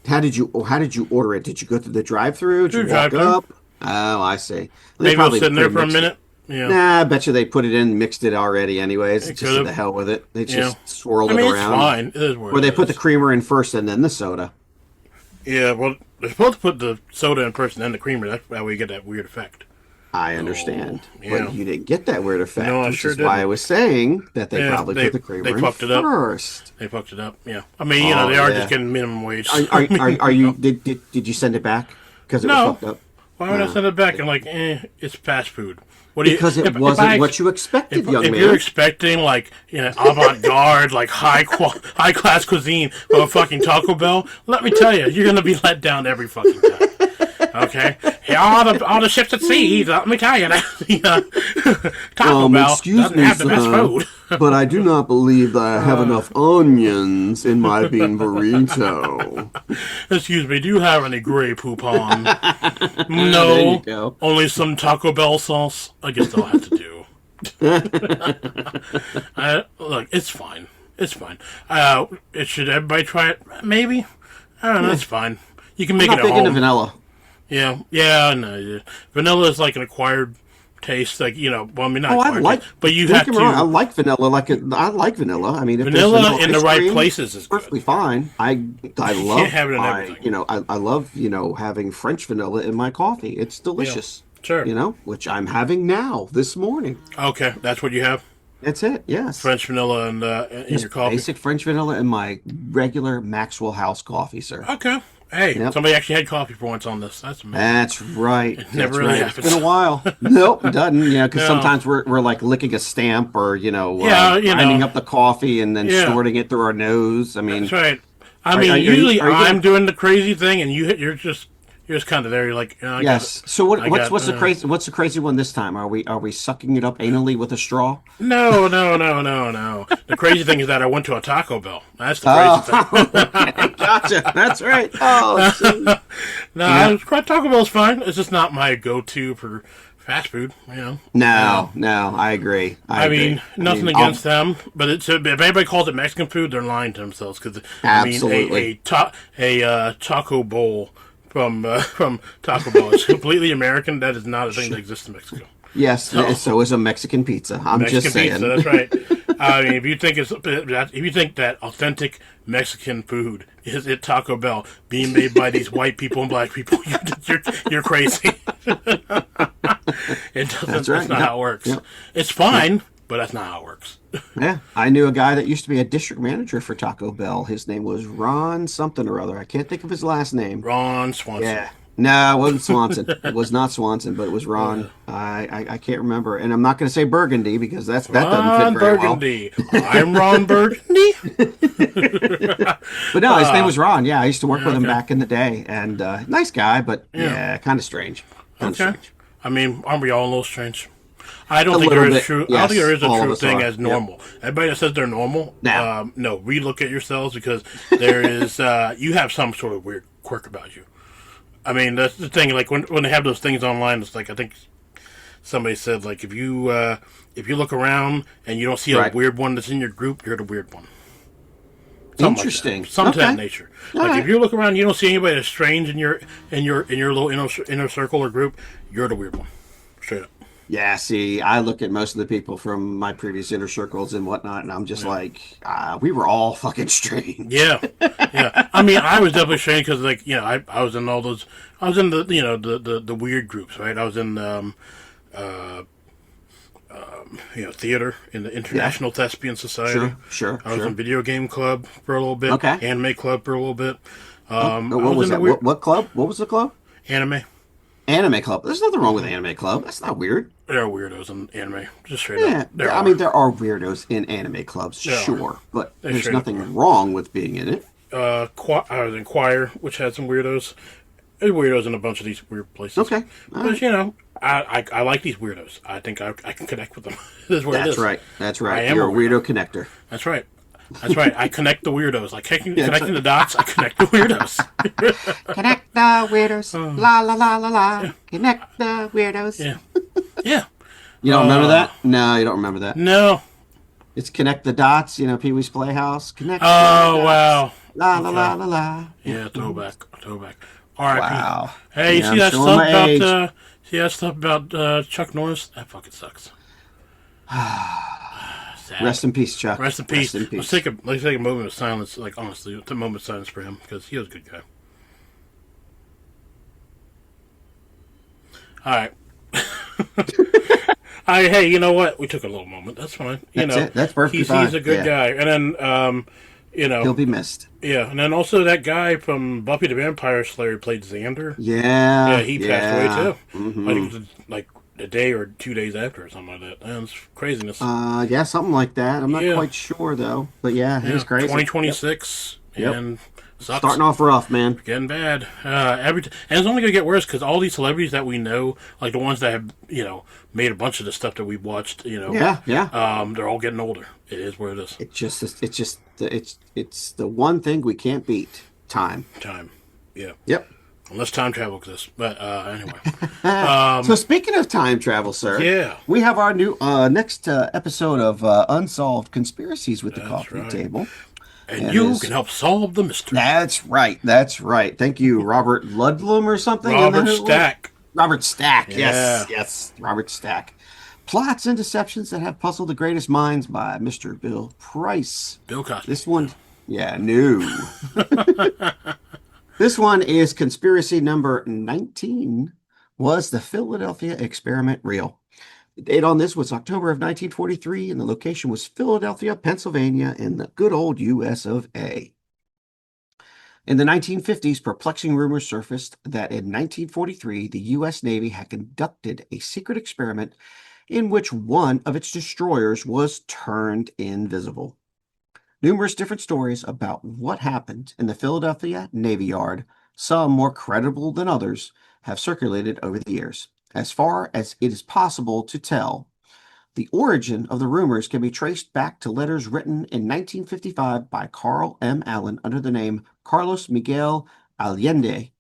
How did you order it? Did you go through the drive-through? Did you walk Drive-thru. up? Oh, I see. They Maybe it was probably sitting there for a pre-mixed it. minute. Yeah. Nah, I bet you they put it in, mixed it already anyways. They Just to could've. the hell with it. They just Yeah. swirled I mean, it it's around. fine. It is what Or it they put the is. creamer in first and then the soda. Yeah, well, they're supposed to put the soda in first and then the creamer. That's how we get that weird effect. I understand. yeah. But you didn't get that weird effect. No, I which sure is why I didn't. was saying that they Yeah, probably they- put the creamer they in fucked it up. first. They fucked it up. Yeah. I mean, Oh, they are yeah. just getting minimum wage. Are you? Did you send it back? Because it No. was fucked up. Why would I send it back? And like, it's fast food. What do you? Because it if wasn't I- what you expected, young if man. you're expecting like avant-garde, like high class cuisine from a fucking Taco Bell, let me tell you, you're gonna be let down every fucking time. Okay, hey, all the ships at sea. Let me tell you that Taco Bell doesn't have the best food. but I do not believe that I have enough onions in my bean burrito. Excuse me, do you have any Grey Poupon? There No, you go. only some Taco Bell sauce. I guess they'll have to do. Look, it's fine. It's fine. Should everybody try it? Maybe. I don't know. It's fine. You can make I'm it not at big into home. vanilla. Yeah. No. Vanilla is like an acquired taste. Like, well, I mean, not Oh, I acquired like, taste, but you don't have get me wrong, I to. like vanilla. I like vanilla. I mean, if there's Vanilla vanilla in the ice right cream, places is good. perfectly fine. I love can't have it in everything. I love having French vanilla in my coffee. It's delicious. Sure. Which I'm having now this morning. Okay, that's what you have. That's it. Yes. French vanilla and in Just your coffee. basic French vanilla in my regular Maxwell House coffee, sir. Okay. Hey, Yep. somebody actually had coffee for once on this. That's amazing. That's right. never That's really right. happens. It's been a while. Nope, it doesn't. Because No. sometimes we're like licking a stamp or Yeah, grinding up the coffee and then Yeah. snorting it through our nose. I mean, That's right. I Are- mean, are you- usually are you gonna- I'm doing the crazy thing, and you're just kind of there. You're like, I yes. got it. So I what's got- what's the crazy one this time? Are we sucking it up anally with a straw? No. The crazy thing is that I went to a Taco Bell. That's the crazy thing. Gotcha. That's right. Oh, see. No, Taco Bell's fine. It's just not my go-to for fast food. No, I agree. I mean, nothing against them, but if anybody calls it Mexican food, they're lying to themselves. Because Absolutely. a taco bowl from Taco Bell is completely American. That is not a thing that exists in Mexico. Yes, so is a Mexican pizza. I'm Mexican just saying. pizza, that's right. I mean, if you think that authentic Mexican food is at Taco Bell being made by these white people and black people, you're crazy. That's not how it works. Yep. It's fine, but that's not how it works. Yeah, I knew a guy that used to be a district manager for Taco Bell. His name was Ron something or other. I can't think of his last name. Ron Swanson. Yeah. No, it wasn't Swanson. It was not Swanson, but it was Ron. I can't remember, and I'm not going to say Burgundy because that doesn't fit very Burgundy. I'm Ron Burgundy. But no, his name was Ron. Yeah, I used to work with him back in the day, and nice guy, but kind of strange. Okay. I mean, aren't we all a little strange? I don't think little there is bit, true. I yes, don't think there is a all of true us thing are. as normal. Everybody that says they're normal, No. no, relook at yourselves because there is you have some sort of weird quirk about you. I mean, that's the thing. Like when they have those things online, it's like I think somebody said like if you look around and you don't see a weird one that's in your group, you're the weird one. Something Interesting. Like that. Something to Okay. that nature. Like if you look around, and you don't see anybody that's strange in your little inner circle or group, you're the weird one. Straight up. Yeah, see, I look at most of the people from my previous inner circles and whatnot, and I'm just like, we were all fucking strange. Yeah. I mean, I was definitely strange because, like, I was in all those. I was in the the weird groups, right? I was in theater in the International Thespian Society. Sure. I was in video game club for a little bit. Okay. Anime club for a little bit. What was that? What club? What was the club? Anime. Anime club. There's nothing wrong with anime club. That's not weird. There are weirdos in anime, just straight Yeah, up. I mean, there are weirdos in anime clubs, There are. sure, but there's straight nothing wrong with being in it. I was in choir, which had some weirdos. There's weirdos in a bunch of these weird places. Okay. All But, I like these weirdos. I think I can connect with them. This is where it That's is. right. That's right. I am You're a a weirdo connector. That's right. I connect the weirdos. Like connecting the dots, I connect the weirdos. Connect the weirdos. La la la la la. Connect the weirdos. Yeah. You don't remember that? No, you don't remember that. No. It's Connect the Dots, Pee Wee's Playhouse. Connect the Oh, dots. wow. La la la la la. Yeah, throwback. R.I.P. Wow. Hey, you Yeah, see that I'm showing my age. stuff about Chuck Norris? That fucking sucks. Sad. Rest in peace, Chuck. Rest in peace. Rest in Let's peace. take a moment of silence. Like honestly, a moment of silence for him because he was a good guy. All right. Hey, you know what? We took a little moment. That's fine. That's it. That's perfectly fine. He's a good guy. And then, He'll be missed. yeah. And then also that guy from Buffy the Vampire Slayer who played Xander. Yeah. Yeah, he passed away too. Mm-hmm. I think it was like a day or 2 days after or something like that. Man, it's craziness. Yeah, something like that. I'm not Yeah. quite sure though. But yeah, it was crazy. 2026 Yep. and sucks. Starting off rough, man. Getting bad. And it's only gonna get worse because all these celebrities that we know, like the ones that have made a bunch of the stuff that we've watched, Yeah. they're all getting older. It is what it is. It's the one thing we can't beat. Time. Time. Yeah. Yep. Unless time travel exists. But anyway. So speaking of time travel, sir, Yeah. we have our new next episode of Unsolved Conspiracies with the Coffee right. Table. And It you is. can help solve the mystery. That's right. Thank you, Robert Ludlum or something. Robert Isn't that who it was? Stack. Robert Stack. Yes, Yeah, yes, Robert Stack. Plots and Deceptions That Have Puzzled the Greatest Minds by Mr. Bill Price. Bill Cosby. This one, yeah, no. This one is conspiracy number 19. Was the Philadelphia experiment real? The date on this was October of 1943, and the location was Philadelphia, Pennsylvania, in the good old US of A. In the 1950s, perplexing rumors surfaced that in 1943, the U.S. Navy had conducted a secret experiment in which one of its destroyers was turned invisible. Numerous different stories about what happened in the Philadelphia Navy Yard, some more credible than others, have circulated over the years. As far as it is possible to tell, the origin of the rumors can be traced back to letters written in 1955 by Carl M. Allen under the name Carlos Miguel Allende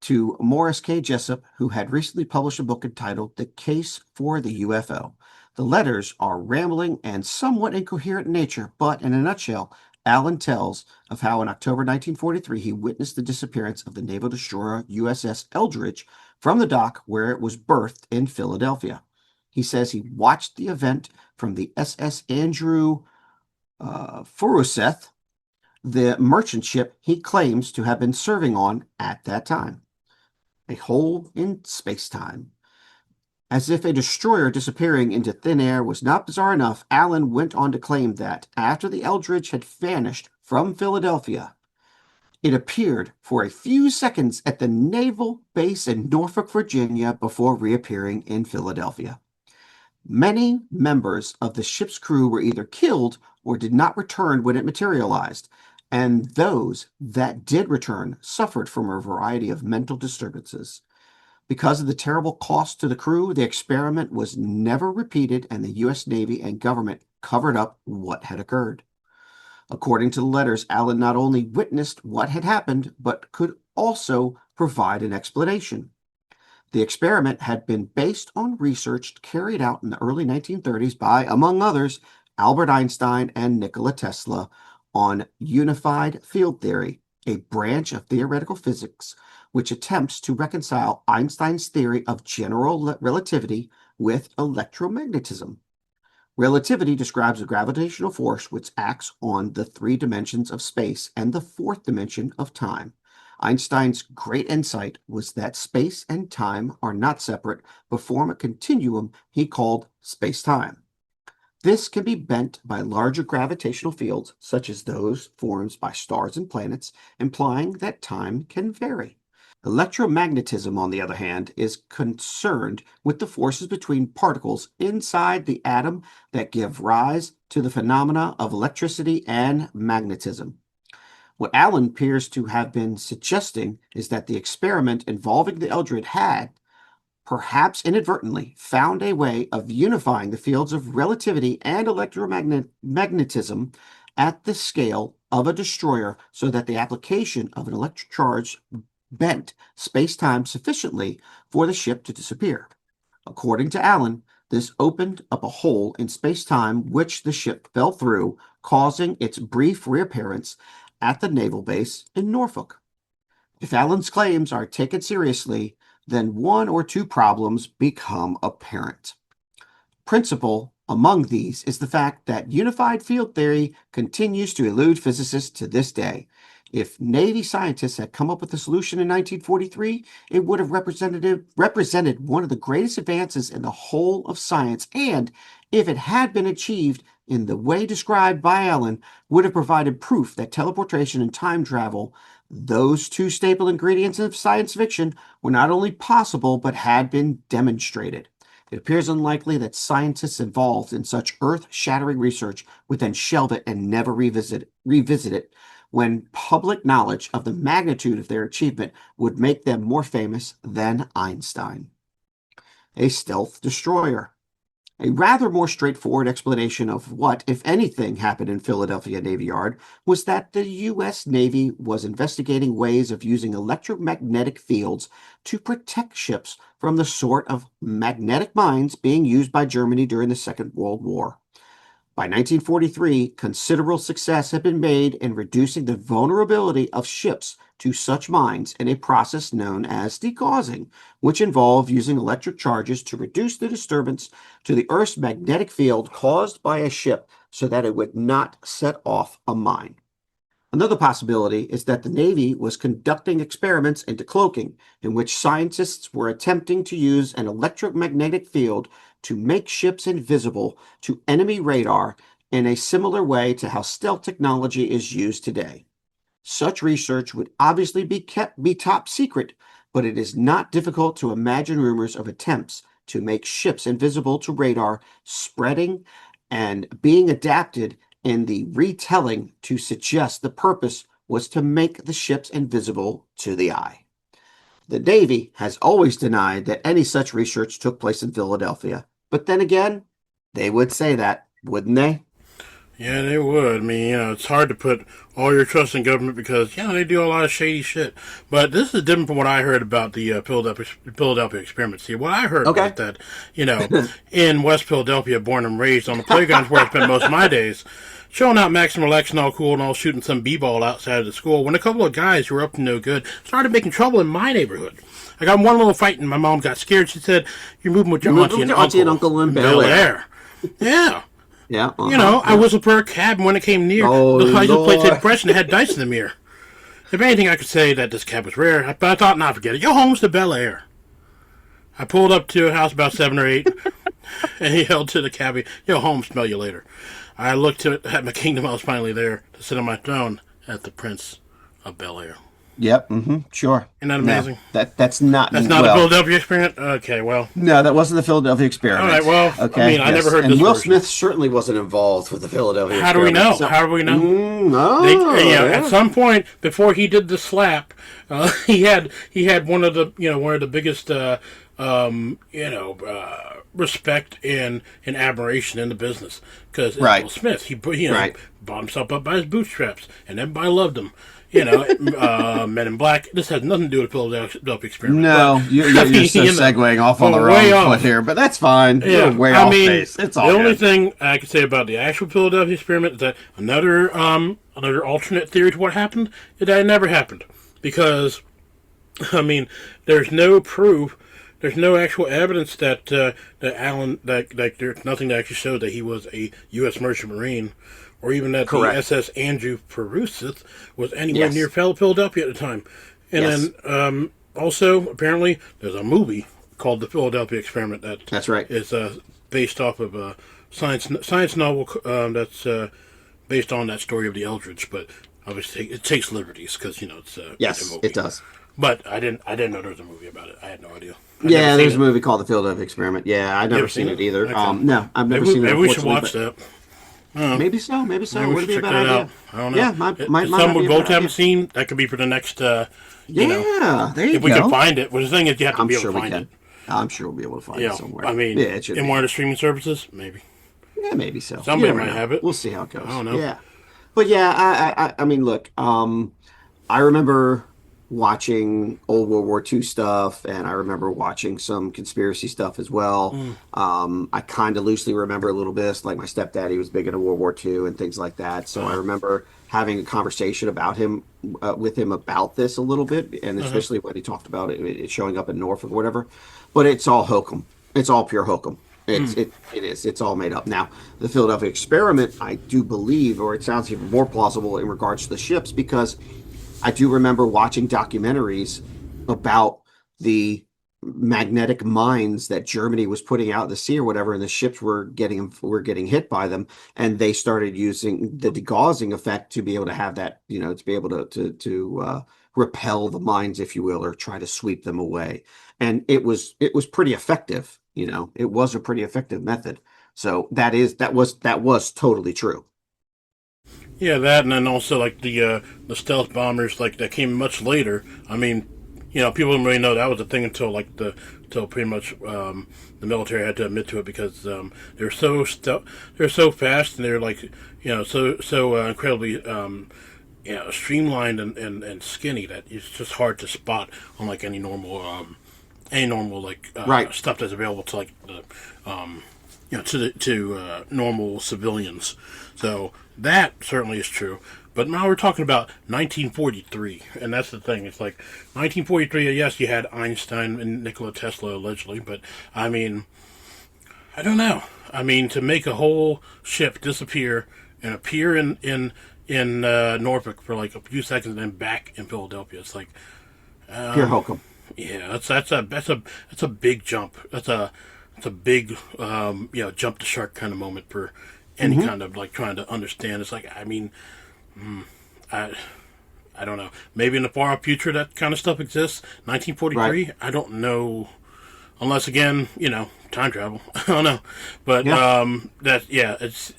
to Morris K. Jessup, who had recently published a book entitled The Case for the UFO. The letters are rambling and somewhat incoherent in nature, but in a nutshell, Allen tells of how in October 1943 he witnessed the disappearance of the naval destroyer USS Eldridge from the dock where it was berthed in Philadelphia. He says he watched the event from the SS Andrew Furuseth, the merchant ship he claims to have been serving on at that time. A hole in space-time. As if a destroyer disappearing into thin air was not bizarre enough, Allen went on to claim that after the Eldridge had vanished from Philadelphia, it appeared for a few seconds at the naval base in Norfolk, Virginia, before reappearing in Philadelphia. Many members of the ship's crew were either killed or did not return when it materialized, and those that did return suffered from a variety of mental disturbances. Because of the terrible cost to the crew, the experiment was never repeated, and the U.S. Navy and government covered up what had occurred. According to the letters, Allen not only witnessed what had happened, but could also provide an explanation. The experiment had been based on research carried out in the early 1930s by, among others, Albert Einstein and Nikola Tesla on unified field theory, a branch of theoretical physics which attempts to reconcile Einstein's theory of general relativity with electromagnetism. Relativity describes a gravitational force which acts on the three dimensions of space and the fourth dimension of time. Einstein's great insight was that space and time are not separate, but form a continuum he called space-time. This can be bent by larger gravitational fields, such as those formed by stars and planets, implying that time can vary. Electromagnetism, on the other hand, is concerned with the forces between particles inside the atom that give rise to the phenomena of electricity and magnetism. What Allen appears to have been suggesting is that the experiment involving the Eldred had, perhaps inadvertently, found a way of unifying the fields of relativity and electromagnetism at the scale of a destroyer so that the application of an electric charge bent space-time sufficiently for the ship to disappear. According to Allen, this opened up a hole in space-time which the ship fell through, causing its brief reappearance at the naval base in Norfolk. If Allen's claims are taken seriously, then one or two problems become apparent. Principal among these is the fact that unified field theory continues to elude physicists to this day. If Navy scientists had come up with a solution in 1943, it would have represented one of the greatest advances in the whole of science, and if it had been achieved in the way described by Allen, would have provided proof that teleportation and time travel, those two staple ingredients of science fiction, were not only possible but had been demonstrated. It appears unlikely that scientists involved in such earth-shattering research would then shelve it and never revisit it when public knowledge of the magnitude of their achievement would make them more famous than Einstein. A stealth destroyer. A rather more straightforward explanation of what, if anything, happened in Philadelphia Navy Yard was that the U.S. Navy was investigating ways of using electromagnetic fields to protect ships from the sort of magnetic mines being used by Germany during the Second World War. By 1943, considerable success had been made in reducing the vulnerability of ships to such mines in a process known as degaussing, which involved using electric charges to reduce the disturbance to the Earth's magnetic field caused by a ship so that it would not set off a mine. Another possibility is that the Navy was conducting experiments into cloaking, in which scientists were attempting to use an electromagnetic field to make ships invisible to enemy radar in a similar way to how stealth technology is used today. Such research would obviously be top secret, but it is not difficult to imagine rumors of attempts to make ships invisible to radar spreading and being adapted in the retelling to suggest the purpose was to make the ships invisible to the eye. The Navy has always denied that any such research took place in Philadelphia, but then again, they would say that, wouldn't they? Yeah, they would. I mean, it's hard to put all your trust in government because, they do a lot of shady shit. But this is different from what I heard about the Philadelphia experiment. See, what I heard was that, in West Philadelphia, born and raised on the playgrounds where I spent most of my days, chilling out, maxing, relaxing, all cool, and all shooting some b-ball outside of the school, when a couple of guys who were up to no good started making trouble in my neighborhood. I got in one little fight, and my mom got scared. She said, "You're moving with your auntie and uncle in Bel Air." Yeah. Yeah. I whistled for a cab, and when it came near, the license plate said Fresh and it had dice in the mirror. If anything, I could say that this cab was rare, but I thought, not forget it. Yo, home's to Bel Air. I pulled up to a house about 7 or 8, and he held to the cabbie. Yo, home, smell you later. I looked at my kingdom. I was finally there to sit on my throne at the Prince of Bel Air. Yep. Sure. Isn't that amazing? No, that's not. That's not a Philadelphia experiment. Okay, well. No, that wasn't the Philadelphia experiment. All right. Well, okay. I mean, I never heard this. And Will version. Smith certainly wasn't involved with the Philadelphia. How do we know? How do we know? At some point before he did the slap, he had one of the biggest respect and admiration in the business because Will Smith, he bought himself up by his bootstraps, and everybody loved him. Men in Black. This has nothing to do with Philadelphia experiment. No, you're so segueing off on the wrong foot here, but that's fine. Yeah, you're way off base. It's all the good. only thing I can say about the actual Philadelphia experiment is that another alternate theory to what happened is that it never happened because, there's no proof. There's no actual evidence that there's nothing that actually showed that he was a U.S. Merchant Marine, or even that the SS Andrew Peruseth was anywhere near Philadelphia at the time. And then also, apparently, there's a movie called The Philadelphia Experiment that's right. Is based off of a science novel that's based on that story of the Eldridge, but obviously it takes liberties because it's yes, it does. But I didn't know there was a movie about it. I had no idea. There's a movie called The Philadelphia Experiment. Yeah, I've never seen it either. Okay. No, I've never seen it. Maybe we should watch that. Maybe so. Maybe we should check that out. I don't know. Yeah, might some we both haven't seen. That could be for the next. There you go. If we can find it. Well, the thing is, you have to be able to find it. I'm sure we'll be able to find it somewhere. In one of the streaming services, maybe. Yeah, maybe so. Somebody might have it. We'll see how it goes. I don't know. Yeah, but I mean, look. I remember watching old World War II stuff, and I remember watching some conspiracy stuff as well. I kind of loosely remember a little bit, like my stepdaddy was big into World War II and things like that. So I remember having a conversation about him with him about this a little bit, and especially when he talked about it showing up in Norfolk or whatever. But it's all hokum. It's all pure hokum. It is. It's all made up. Now, the Philadelphia experiment, I do believe, or it sounds even more plausible in regards to the ships, because I do remember watching documentaries about the magnetic mines that Germany was putting out in the sea or whatever, and the ships were getting hit by them, and they started using the degaussing effect to be able to have that, to be able to repel the mines, if you will, or try to sweep them away. And it was pretty effective. It was a pretty effective method. So that was totally true. Yeah, that, and then also like the stealth bombers, like that came much later. I mean, people didn't really know that was a thing until pretty much the military had to admit to it, because they're so fast, and they're like so incredibly streamlined and skinny that it's just hard to spot on like any normal stuff that's available to like the to normal civilians. So that certainly is true. But now we're talking about 1943, and that's the thing. It's like 1943. Yes, you had Einstein and Nikola Tesla allegedly, but I mean, I don't know. I mean, to make a whole ship disappear and appear in Norfolk for like a few seconds and then back in Philadelphia, it's like Pure hokum. yeah, that's a big jump. That's a big jump the shark kind of moment for any kind of like trying to understand. It's like, I mean, I don't know. Maybe in the far off future that kind of stuff exists. 1943, right. I don't know, unless again, time travel. I don't know, but it's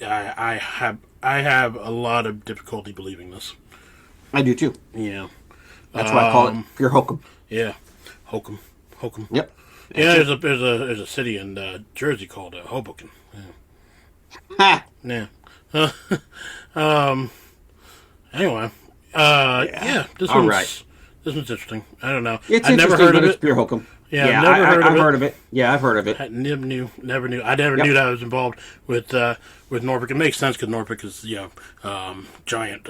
I have a lot of difficulty believing this. I do too. Yeah, that's why I call it pure hokum. Yeah, hokum. Yep. Yeah, there's a city in Jersey called Hoboken. Yeah. Ha! Yeah. Anyway, this one's interesting. I don't know. I never heard of it. It's pure hokum. Yeah, I've heard of it. Yeah, I've heard of it. I never knew. I never knew that I was involved with Norfolk. It makes sense because Norfolk is giant.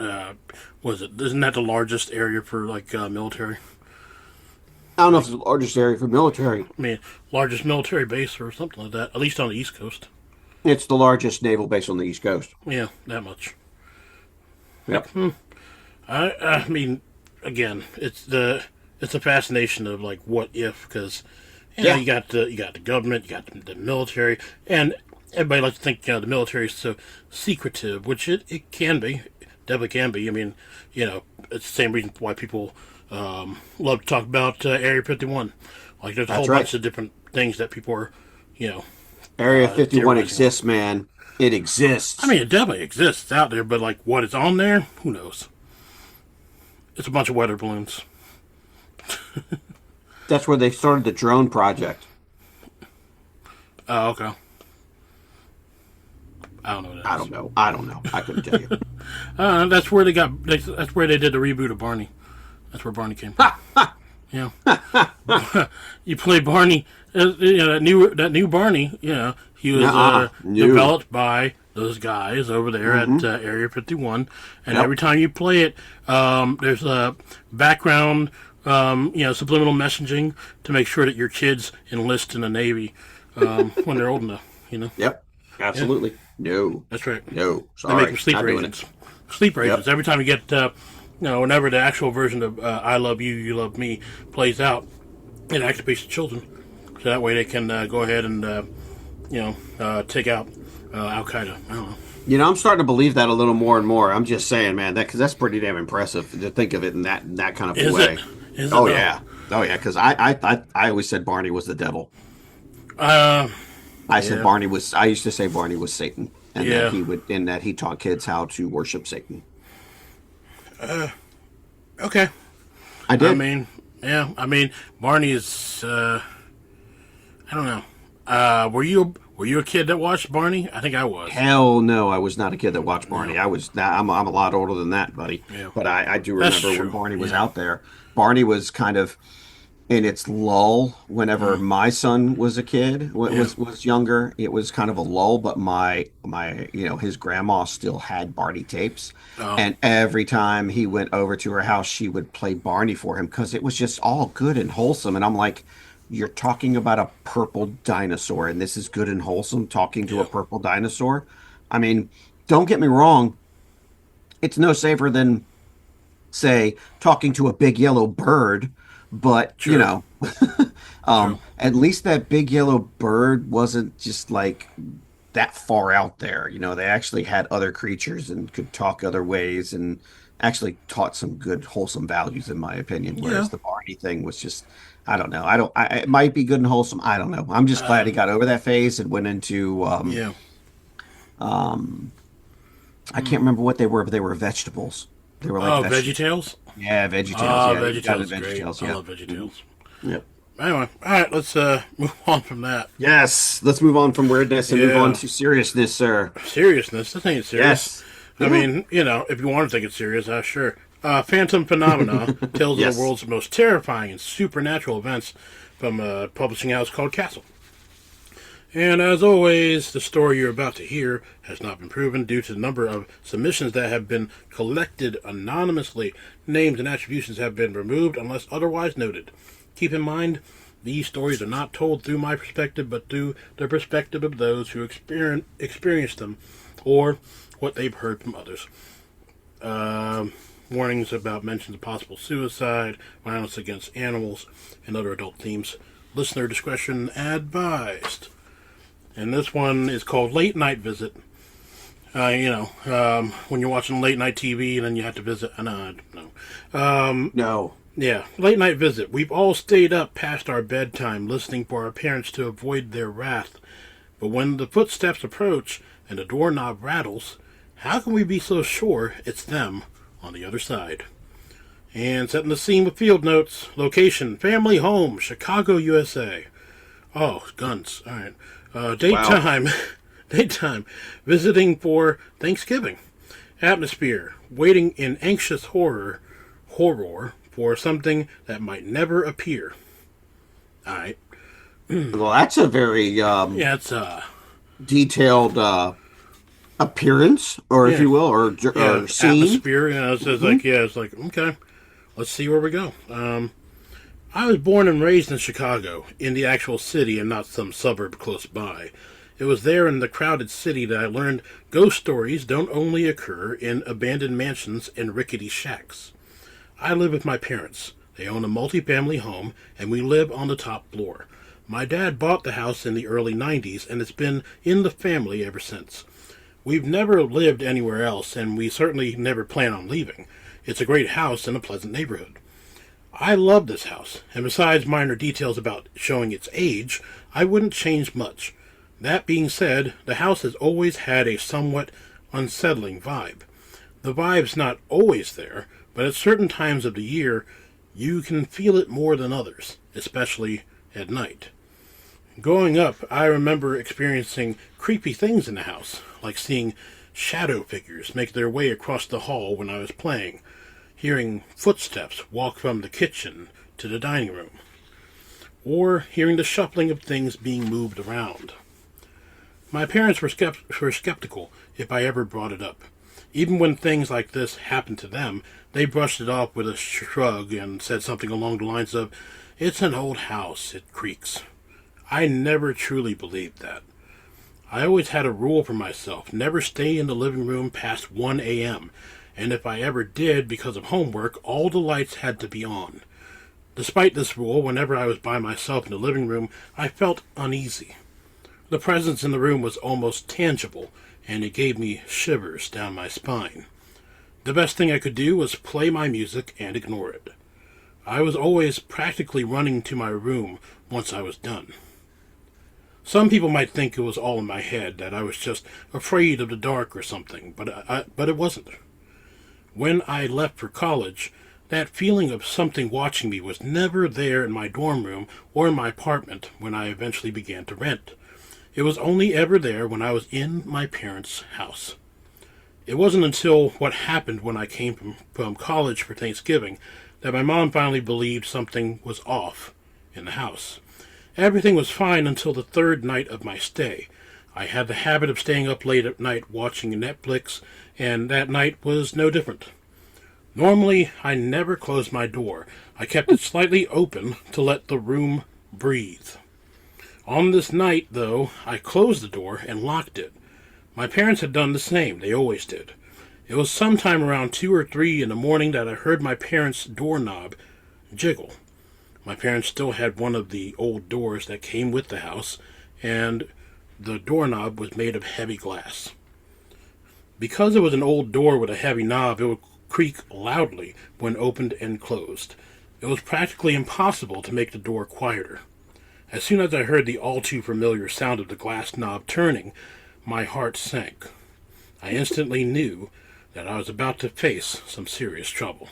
Isn't that the largest area for like military? I don't know if it's the largest area for military. I mean, largest military base or something like that. At least on the East Coast. It's the largest naval base on the East Coast. Yeah, that much. Yep. I mean, again, it's a fascination of like what if, because you got the government, you got the military, and everybody likes to think the military is so secretive, which it can be, definitely can be. I mean, it's the same reason why people love to talk about Area 51. Like there's a whole bunch of different things that people are, Area 51 exists, man. It exists. I mean, it definitely exists out there, but like what is on there, who knows? It's a bunch of weather balloons. That's where they started the drone project. Oh, okay. I don't know what that is. I don't know. I couldn't tell you. That's where that's where they did the reboot of Barney. That's where Barney came from. Yeah. You play Barney, that new Barney, he was developed by those guys over there at Area 51, and every time you play it, there's a background, subliminal messaging to make sure that your kids enlist in the Navy when they're old enough, Yep, absolutely. Yeah. No. That's right. No, sorry. They make them sleeper agents. Sleeper agents. Every time you get, whenever the actual version of I Love You, You Love Me plays out, it activates the children. So that way they can go ahead and, take out Al-Qaeda. I don't know. I'm starting to believe that a little more and more. I'm just saying, man, because that's pretty damn impressive to think of it in that kind of way. Is it? Oh, yeah. Because I always said Barney was the devil. I said Barney was. I used to say Barney was Satan, and that he taught kids how to worship Satan. Okay. I did. I mean, Barney is. I don't know. Were you a kid that watched Barney? I think I was. Hell no, I was not a kid that watched Barney. No. I'm a lot older than that, buddy. Yeah. But I do remember when Barney was out there. Barney was kind of in its lull whenever my son was a kid, was younger. It was kind of a lull, but my his grandma still had Barney tapes. Oh. And every time he went over to her house, she would play Barney for him because it was just all good and wholesome. And I'm like, you're talking about a purple dinosaur, and this is good and wholesome, talking to a purple dinosaur? I mean, don't get me wrong. It's no safer than, say, talking to a big yellow bird. But, at least that big yellow bird wasn't just like that far out there. They actually had other creatures and could talk other ways and actually taught some good, wholesome values, in my opinion. Whereas the Barney thing was just, I don't know. It might be good and wholesome. I don't know. I'm just glad he got over that phase and went into, I can't remember what they were, but they were vegetables. They were like VeggieTales? Yeah, VeggieTales. VeggieTales is great. I love VeggieTales. Yep. Anyway, all right, let's move on from that. Yes, let's move on from weirdness and move on to seriousness, sir. Seriousness? This ain't serious. Yes. I mean, if you want to take it serious, sure. Phantom Phenomena tells of the world's most terrifying and supernatural events from a publishing house called Castle. And as always, the story you're about to hear has not been proven due to the number of submissions that have been collected anonymously. Names and attributions have been removed unless otherwise noted. Keep in mind, these stories are not told through my perspective, but through the perspective of those who experienced them or what they've heard from others. Warnings about mentions of possible suicide, violence against animals, and other adult themes. Listener discretion advised. And this one is called Late Night Visit. When you're watching late night TV and then you have to visit. No. No. Yeah, late night visit. We've all stayed up past our bedtime listening for our parents to avoid their wrath. But when the footsteps approach and the doorknob rattles, how can we be so sure it's them on the other side? And setting the scene with field notes. Location, family home, Chicago, USA. Oh, guns. All right. Daytime. Wow. Daytime. Visiting for Thanksgiving. Atmosphere. Waiting in anxious horror for something that might never appear. All right. Well, that's a very it's detailed appearance, or if you will, or scene. Atmosphere. It's like okay, let's see where we go. I was born and raised in Chicago, in the actual city and not some suburb close by. It was there in the crowded city that I learned ghost stories don't only occur in abandoned mansions and rickety shacks. I live with my parents. They own a multi-family home, and we live on the top floor. My dad bought the house in the early 90s, and it's been in the family ever since. We've never lived anywhere else, and we certainly never plan on leaving. It's a great house in a pleasant neighborhood. I love this house, and besides minor details about showing its age, I wouldn't change much. That being said, the house has always had a somewhat unsettling vibe. The vibe's not always there, but at certain times of the year, you can feel it more than others, especially at night. Growing up, I remember experiencing creepy things in the house, like seeing shadow figures make their way across the hall when I was playing, hearing footsteps walk from the kitchen to the dining room, or hearing the shuffling of things being moved around. My parents were skeptical if I ever brought it up. Even when things like this happened to them, they brushed it off with a shrug and said something along the lines of, "It's an old house, it creaks." I never truly believed that. I always had a rule for myself, never stay in the living room past 1 a.m., and if I ever did, because of homework, all the lights had to be on. Despite this rule, whenever I was by myself in the living room, I felt uneasy. The presence in the room was almost tangible, and it gave me shivers down my spine. The best thing I could do was play my music and ignore it. I was always practically running to my room once I was done. Some people might think it was all in my head, that I was just afraid of the dark or something, but it wasn't. When I left for college, that feeling of something watching me was never there in my dorm room or in my apartment when I eventually began to rent. It was only ever there when I was in my parents' house. It wasn't until what happened when I came from college for Thanksgiving that my mom finally believed something was off in the house. Everything was fine until the third night of my stay. I had the habit of staying up late at night watching Netflix, and that night was no different. Normally, I never closed my door. I kept it slightly open to let the room breathe. On this night, though, I closed the door and locked it. My parents had done the same. They always did. It was sometime around 2 or 3 in the morning that I heard my parents' doorknob jiggle. My parents still had one of the old doors that came with the house, and the doorknob was made of heavy glass. Because it was an old door with a heavy knob, it would creak loudly when opened and closed. It was practically impossible to make the door quieter. As soon as I heard the all-too-familiar sound of the glass knob turning, my heart sank. I instantly knew that I was about to face some serious trouble.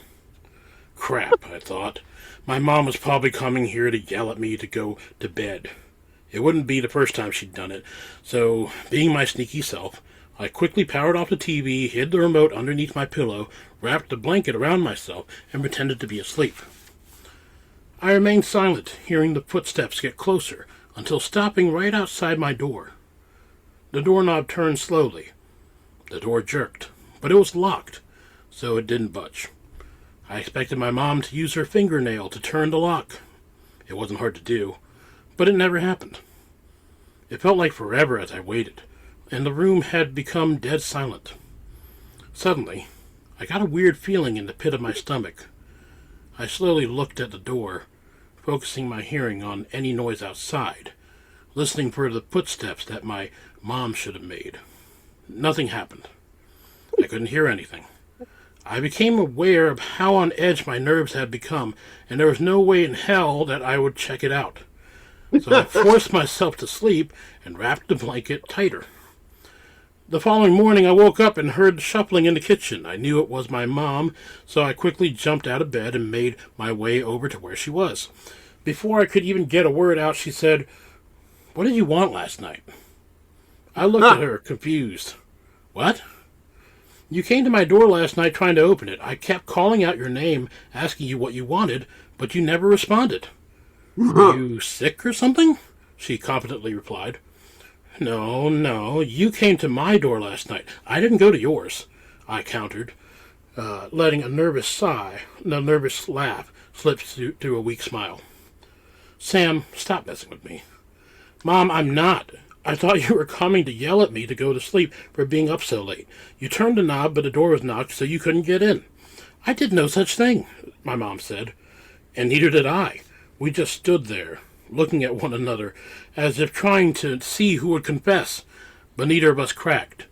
Crap, I thought. My mom was probably coming here to yell at me to go to bed. It wouldn't be the first time she'd done it, so, being my sneaky self, I quickly powered off the TV, hid the remote underneath my pillow, wrapped a blanket around myself, and pretended to be asleep. I remained silent, hearing the footsteps get closer, until stopping right outside my door. The doorknob turned slowly. The door jerked, but it was locked, so it didn't budge. I expected my mom to use her fingernail to turn the lock. It wasn't hard to do, but it never happened. It felt like forever as I waited, and the room had become dead silent. Suddenly, I got a weird feeling in the pit of my stomach. I slowly looked at the door, focusing my hearing on any noise outside, listening for the footsteps that my mom should have made. Nothing happened. I couldn't hear anything. I became aware of how on edge my nerves had become, and there was no way in hell that I would check it out. So I forced myself to sleep and wrapped the blanket tighter. The following morning I woke up and heard shuffling in the kitchen. I knew it was my mom, so I quickly jumped out of bed and made my way over to where she was. Before I could even get a word out, she said, "What did you want last night?" I looked at her, confused. "What?" "You came to my door last night trying to open it. I kept calling out your name, asking you what you wanted, but you never responded." "Were you sick or something?" she confidently replied. No, you came to my door last night. I didn't go to yours," I countered, letting a nervous laugh slip through a weak smile. "Sam, stop messing with me." "Mom, I'm not. I thought you were coming to yell at me to go to sleep for being up so late. You turned the knob, but the door was knocked, so you couldn't get in." "I did no such thing," my mom said. "And neither did I. We just stood there, looking at one another, as if trying to see who would confess, but neither of us cracked.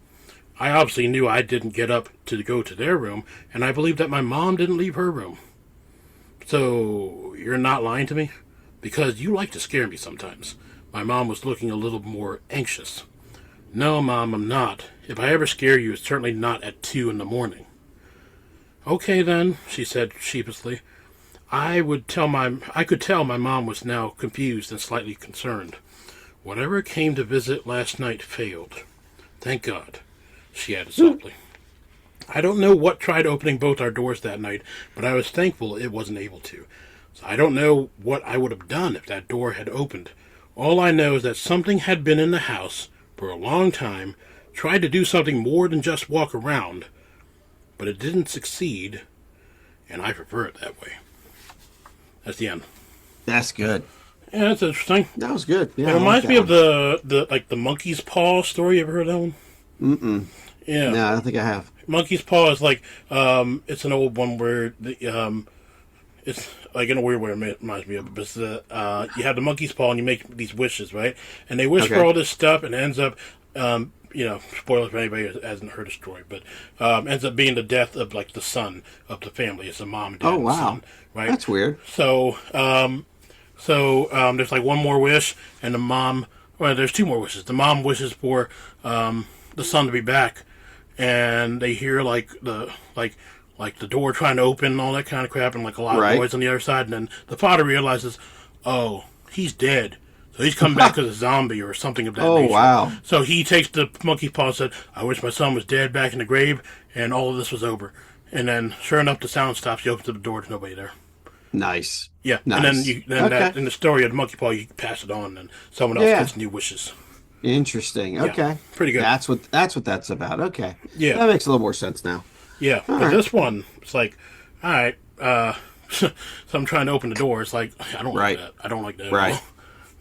I obviously knew I didn't get up to go to their room, and I believed that my mom didn't leave her room." "So, you're not lying to me? Because you like to scare me sometimes." My mom was looking a little more anxious. "No, Mom, I'm not. If I ever scare you, it's certainly not at 2 in the morning." "Okay, then," she said sheepishly. I could tell my mom was now confused and slightly concerned. Whatever came to visit last night failed. Thank God, she added softly. I don't know what tried opening both our doors that night, but I was thankful it wasn't able to. So I don't know what I would have done if that door had opened. All I know is that something had been in the house for a long time, tried to do something more than just walk around, but it didn't succeed, and I prefer it that way. That's the end. That's good. Yeah, that's interesting. That was good. Yeah, it reminds me of the monkey's paw story. You ever heard that one? Mm-mm. Yeah. No, I don't think I have. Monkey's paw is like it's an old one where it's like in a weird way it reminds me of it. But you have the monkey's paw and you make these wishes, right? And they wish for all this stuff, and it ends up spoilers for anybody who hasn't heard the story, but ends up being the death of like the son of the family. It's a mom and dad and son, right? That's weird. So there's like one more wish, and the mom. Well, there's two more wishes. The mom wishes for the son to be back, and they hear like the door trying to open and all that kind of crap, and like a lot of noise on the other side. And then the father realizes, oh, he's dead. So he's come back as a zombie or something of that nature. Oh, wow. So he takes the monkey paw and said, I wish my son was dead back in the grave, and all of this was over. And then, sure enough, the sound stops. He opens the door. There's nobody there. Nice. Yeah. Nice. And then in the story of the monkey paw, you pass it on, and someone else gets new wishes. Interesting. Okay. Yeah, pretty good. That's what that's about. Okay. Yeah. That makes a little more sense now. Yeah. But this one, it's like, all right, so I'm trying to open the door. It's like, I don't like that. I don't like that. Right.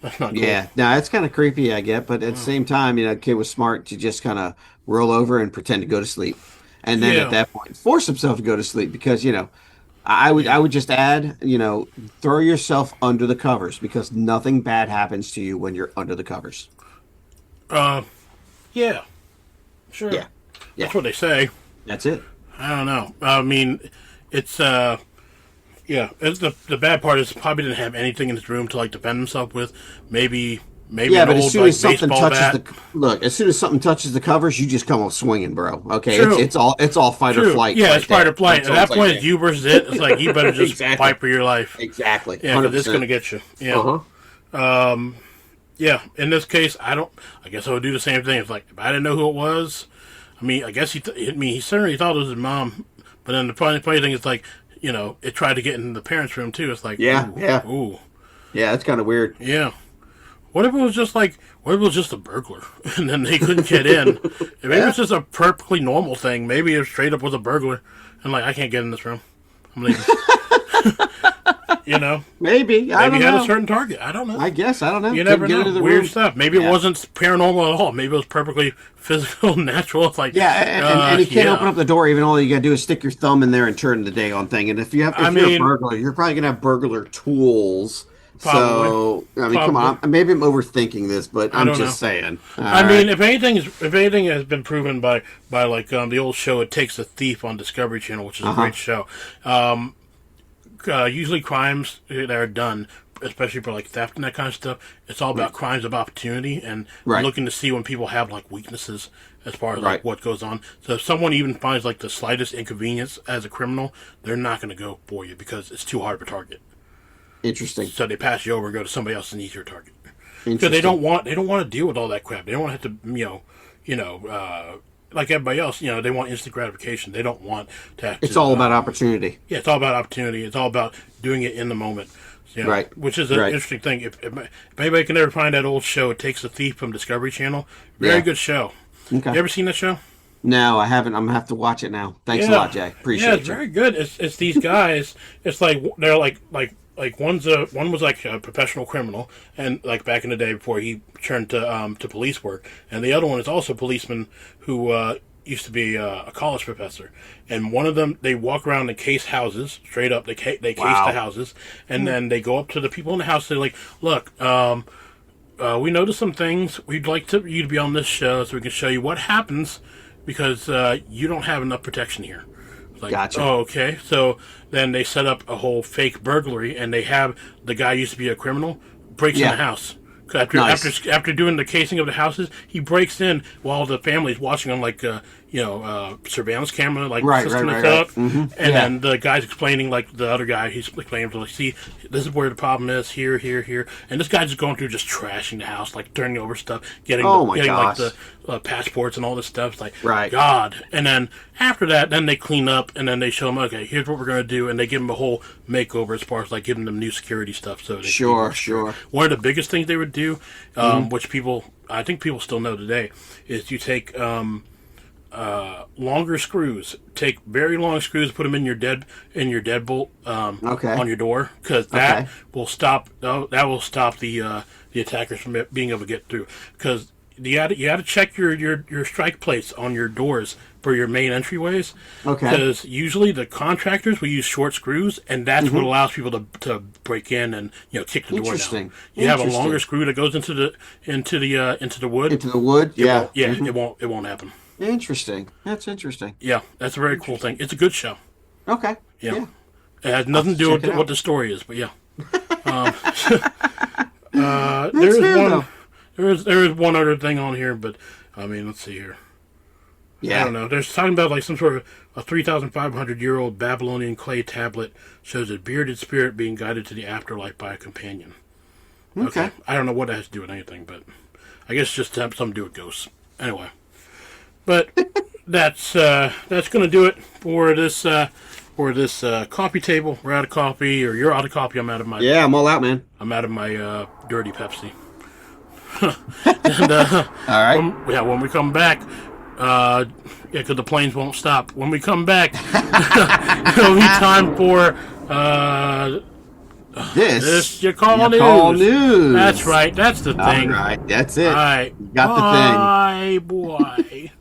That's not cool. Yeah, no, it's kind of creepy, I get, but at the same time, the kid was smart to just kind of roll over and pretend to go to sleep, and then at that point, force himself to go to sleep because I would just add, throw yourself under the covers because nothing bad happens to you when you're under the covers. Yeah, sure. Yeah, that's what they say. That's it. I don't know. I mean, it's yeah, the bad part is probably didn't have anything in his room to like defend himself with. Maybe an but old, as soon as something touches bat. as soon as something touches the covers, you just come on swinging, bro. Okay, True. it's all fight or flight. Yeah, right it's fight or flight. At that point, it's you versus it. It's like you better just fight for your life. Exactly. Yeah, because it's gonna get you. Yeah. Yeah. In this case, I guess I would do the same thing. It's like if I didn't know who it was. I mean, I guess he certainly thought it was his mom. But then the funny thing is like. It tried to get in the parents' room too. It's like, ooh. Yeah, it's kind of weird. Yeah. What if it was just like, what if it was just a burglar and then they couldn't get in? Maybe it's just a perfectly normal thing. Maybe it straight up was a burglar and like, I can't get in this room. I'm leaving. You know? Maybe. I don't know. Maybe had a certain target. I don't know. I guess. I don't know. You never know. Weird room. stuff. Maybe it wasn't paranormal at all. Maybe it was perfectly physical, natural. It's like, and you can't open up the door. Even all you got to do is stick your thumb in there and turn the day on thing. And if you're a burglar, you're probably gonna have burglar tools. Probably. So I mean, come on. Maybe I'm overthinking this, but I'm just saying. I mean, if anything has been proven by like the old show "It Takes a Thief" on Discovery Channel, which is a great show. Usually crimes that are done, especially for like theft and that kind of stuff, it's all about crimes of opportunity and looking to see when people have like weaknesses as far as like what goes on. So if someone even finds like the slightest inconvenience as a criminal, they're not going to go for you because it's too hard of a target. Interesting. So they pass you over and go to somebody else and easier target. Because they don't want to deal with all that crap. They don't want to have to like everybody else, they want instant gratification. They don't want to have to... It's all about opportunity. Yeah, it's all about opportunity. It's all about doing it in the moment. Which is an interesting thing. If anybody can ever find that old show, It Takes a Thief from Discovery Channel, very good show. Okay. You ever seen that show? No, I haven't. I'm going to have to watch it now. Thanks a lot, Jay. Appreciate it. Yeah, it's very good. It's these guys. It's like, they're like one was like a professional criminal, and like back in the day before he turned to police work, and the other one is also a policeman who used to be a college professor. And one of them, they walk around and case houses straight up. They case the houses, and then they go up to the people in the house. They're like, "Look, we noticed some things. We'd like you to be on this show so we can show you what happens because you don't have enough protection here." Like, gotcha. Oh, okay. So then they set up a whole fake burglary, and they have the guy used to be a criminal breaks in the house. After doing the casing of the houses, he breaks in while the family's watching on like surveillance camera, like system is up, and then the guy's explaining, like the other guy, he's explaining to like, see, this is where the problem is, here, and this guy's just going through just trashing the house, like turning over stuff, getting like the passports and all this stuff. It's like, God. And then after that, then they clean up, and then they show them, okay, here's what we're going to do, and they give them a whole makeover as far as like giving them new security stuff. So they sure. One of the biggest things they would do, which I think people still know today, is you take longer screws, take very long screws, put them in your deadbolt on your door, because that will stop the attackers from being able to get through. Because you got to check your strike plates on your doors for your main entryways. Okay. Because usually the contractors will use short screws, and that's what allows people to break in and kick the door down. You have a longer screw that goes into the wood. Into the wood. Yeah. It won't happen. Interesting. That's interesting. Yeah, that's a very cool thing. It's a good show. Okay. Yeah. It has nothing to do with what the story is, but yeah. There is one other thing on here, but I mean, let's see here. Yeah. I don't know. There's talking about like some sort of a 3,500-year-old Babylonian clay tablet shows a bearded spirit being guided to the afterlife by a companion. Okay. I don't know what that has to do with anything, but I guess just to have something to do with ghosts. Anyway. But that's going to do it for this coffee table. We're out of coffee, or you're out of coffee. I'm out of my. Yeah, I'm all out, man. I'm out of my dirty Pepsi. And, all right. When we come back, because the planes won't stop. When we come back, it'll be time for this you call news. That's right. That's the thing. All right. That's it. All right. You got the thing. Boy.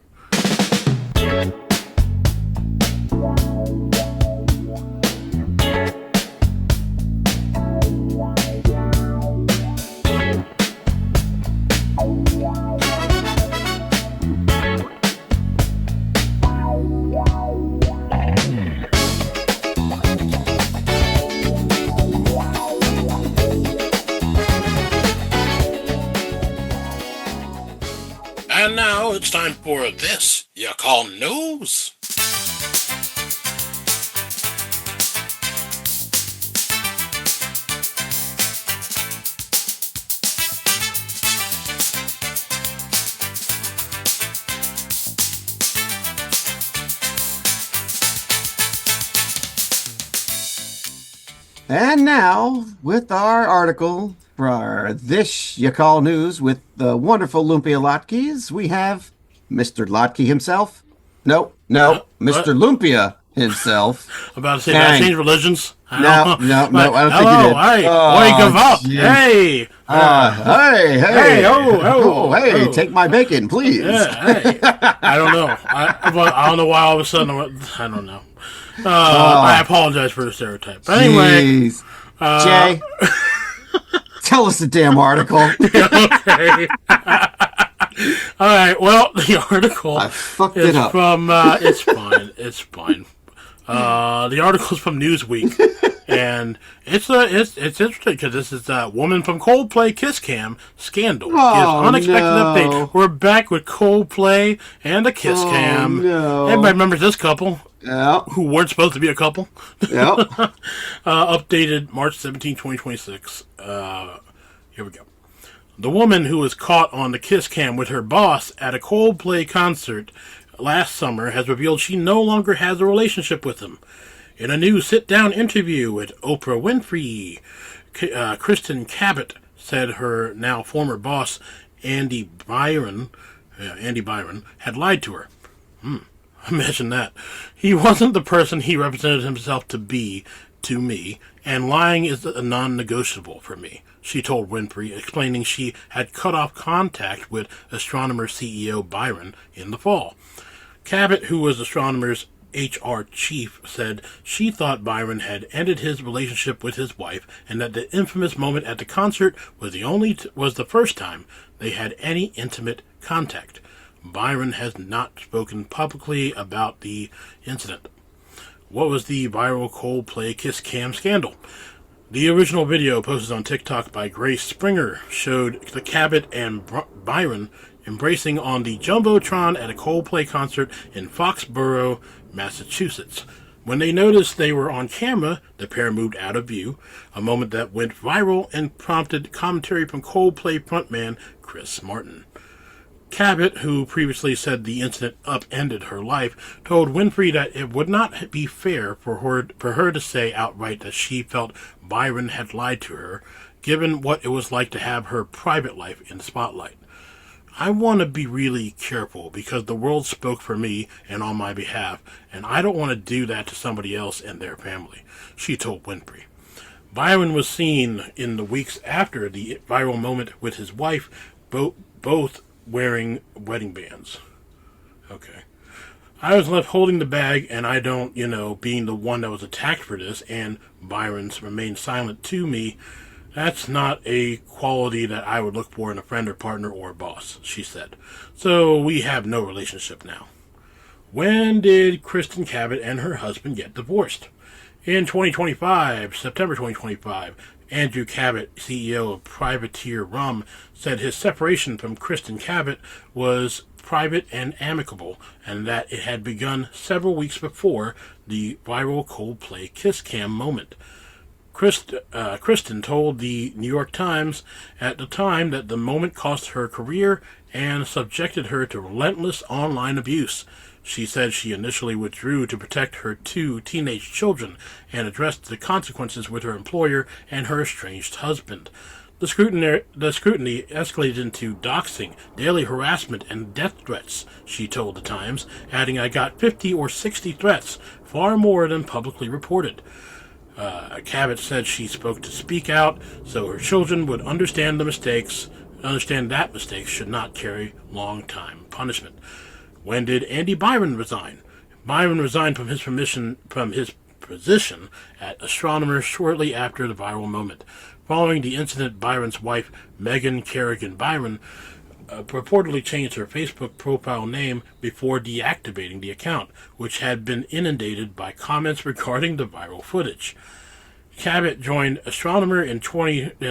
And now it's time for this you call news. And now, with our article, For this you call news with the wonderful Lumpia Latkes, we have Mr. Latke himself. Nope, Mr. What? Lumpia himself. About to say, did I change religions? No, I don't think you hello, did. hey, Oh, wake up, geez. hey, Hey, oh. take my bacon, please. Yeah, hey. I don't know. I don't know why all of a sudden I don't know. I apologize for the stereotype. But anyway, Jay, tell us the damn article. Okay. All right. Well, the article I fucked it up. from. It's fine. It's fine. The article's from Newsweek, and it's interesting because this is a woman from Coldplay Kiss Cam scandal. Gives unexpected update. We're back with Coldplay and a Kiss Cam. No. Everybody remembers this couple. Yeah. Who weren't supposed to be a couple. Yeah. Updated March 17, 2026. Here we go. The woman who was caught on the Kiss Cam with her boss at a Coldplay concert last summer has revealed she no longer has a relationship with him. In a new sit-down interview with Oprah Winfrey, Kristen Cabot said her now former boss, Andy Byron, had lied to her. Imagine that. He wasn't the person he represented himself to be to me, and lying is a non-negotiable for me, she told Winfrey, explaining she had cut off contact with Astronomer CEO Byron in the fall. Cabot, who was Astronomer's HR chief, said she thought Byron had ended his relationship with his wife and that the infamous moment at the concert was the first time they had any intimate contact. Byron has not spoken publicly about the incident. What was the viral Coldplay Kiss Cam scandal? The original video posted on TikTok by Grace Springer showed the Cabot and Byron embracing on the Jumbotron at a Coldplay concert in Foxborough, Massachusetts. When they noticed they were on camera, the pair moved out of view, a moment that went viral and prompted commentary from Coldplay frontman Chris Martin. Cabot, who previously said the incident upended her life, told Winfrey that it would not be fair for her to say outright that she felt Byron had lied to her, given what it was like to have her private life in the spotlight. I want to be really careful because the world spoke for me and on my behalf, and I don't want to do that to somebody else and their family, she told Winfrey. Byron was seen in the weeks after the viral moment with his wife, both wearing wedding bands. Okay. I was left holding the bag, and I don't, being the one that was attacked for this, and Byron's remained silent to me. That's not a quality that I would look for in a friend or partner or boss, she said. So we have no relationship now. When did Kristen Cabot and her husband get divorced? In 2025, September 2025, Andrew Cabot, CEO of Privateer Rum, said his separation from Kristen Cabot was private and amicable, and that it had begun several weeks before the viral Coldplay Kiss Cam moment. Kristen told the New York Times at the time that the moment cost her career and subjected her to relentless online abuse. She said she initially withdrew to protect her 2 teenage children and addressed the consequences with her employer and her estranged husband. The scrutiny escalated into doxing, daily harassment, and death threats, she told the Times, adding, "I got 50 or 60 threats, far more than publicly reported." Cabot said she spoke to speak out so her children would understand that mistakes should not carry long-time punishment. When did Andy Byron resign? Byron resigned from his position at Astronomer shortly after the viral moment. Following the incident, Byron's wife, Megan Kerrigan Byron, purportedly changed her Facebook profile name before deactivating the account, which had been inundated by comments regarding the viral footage. Cabot joined Astronomer in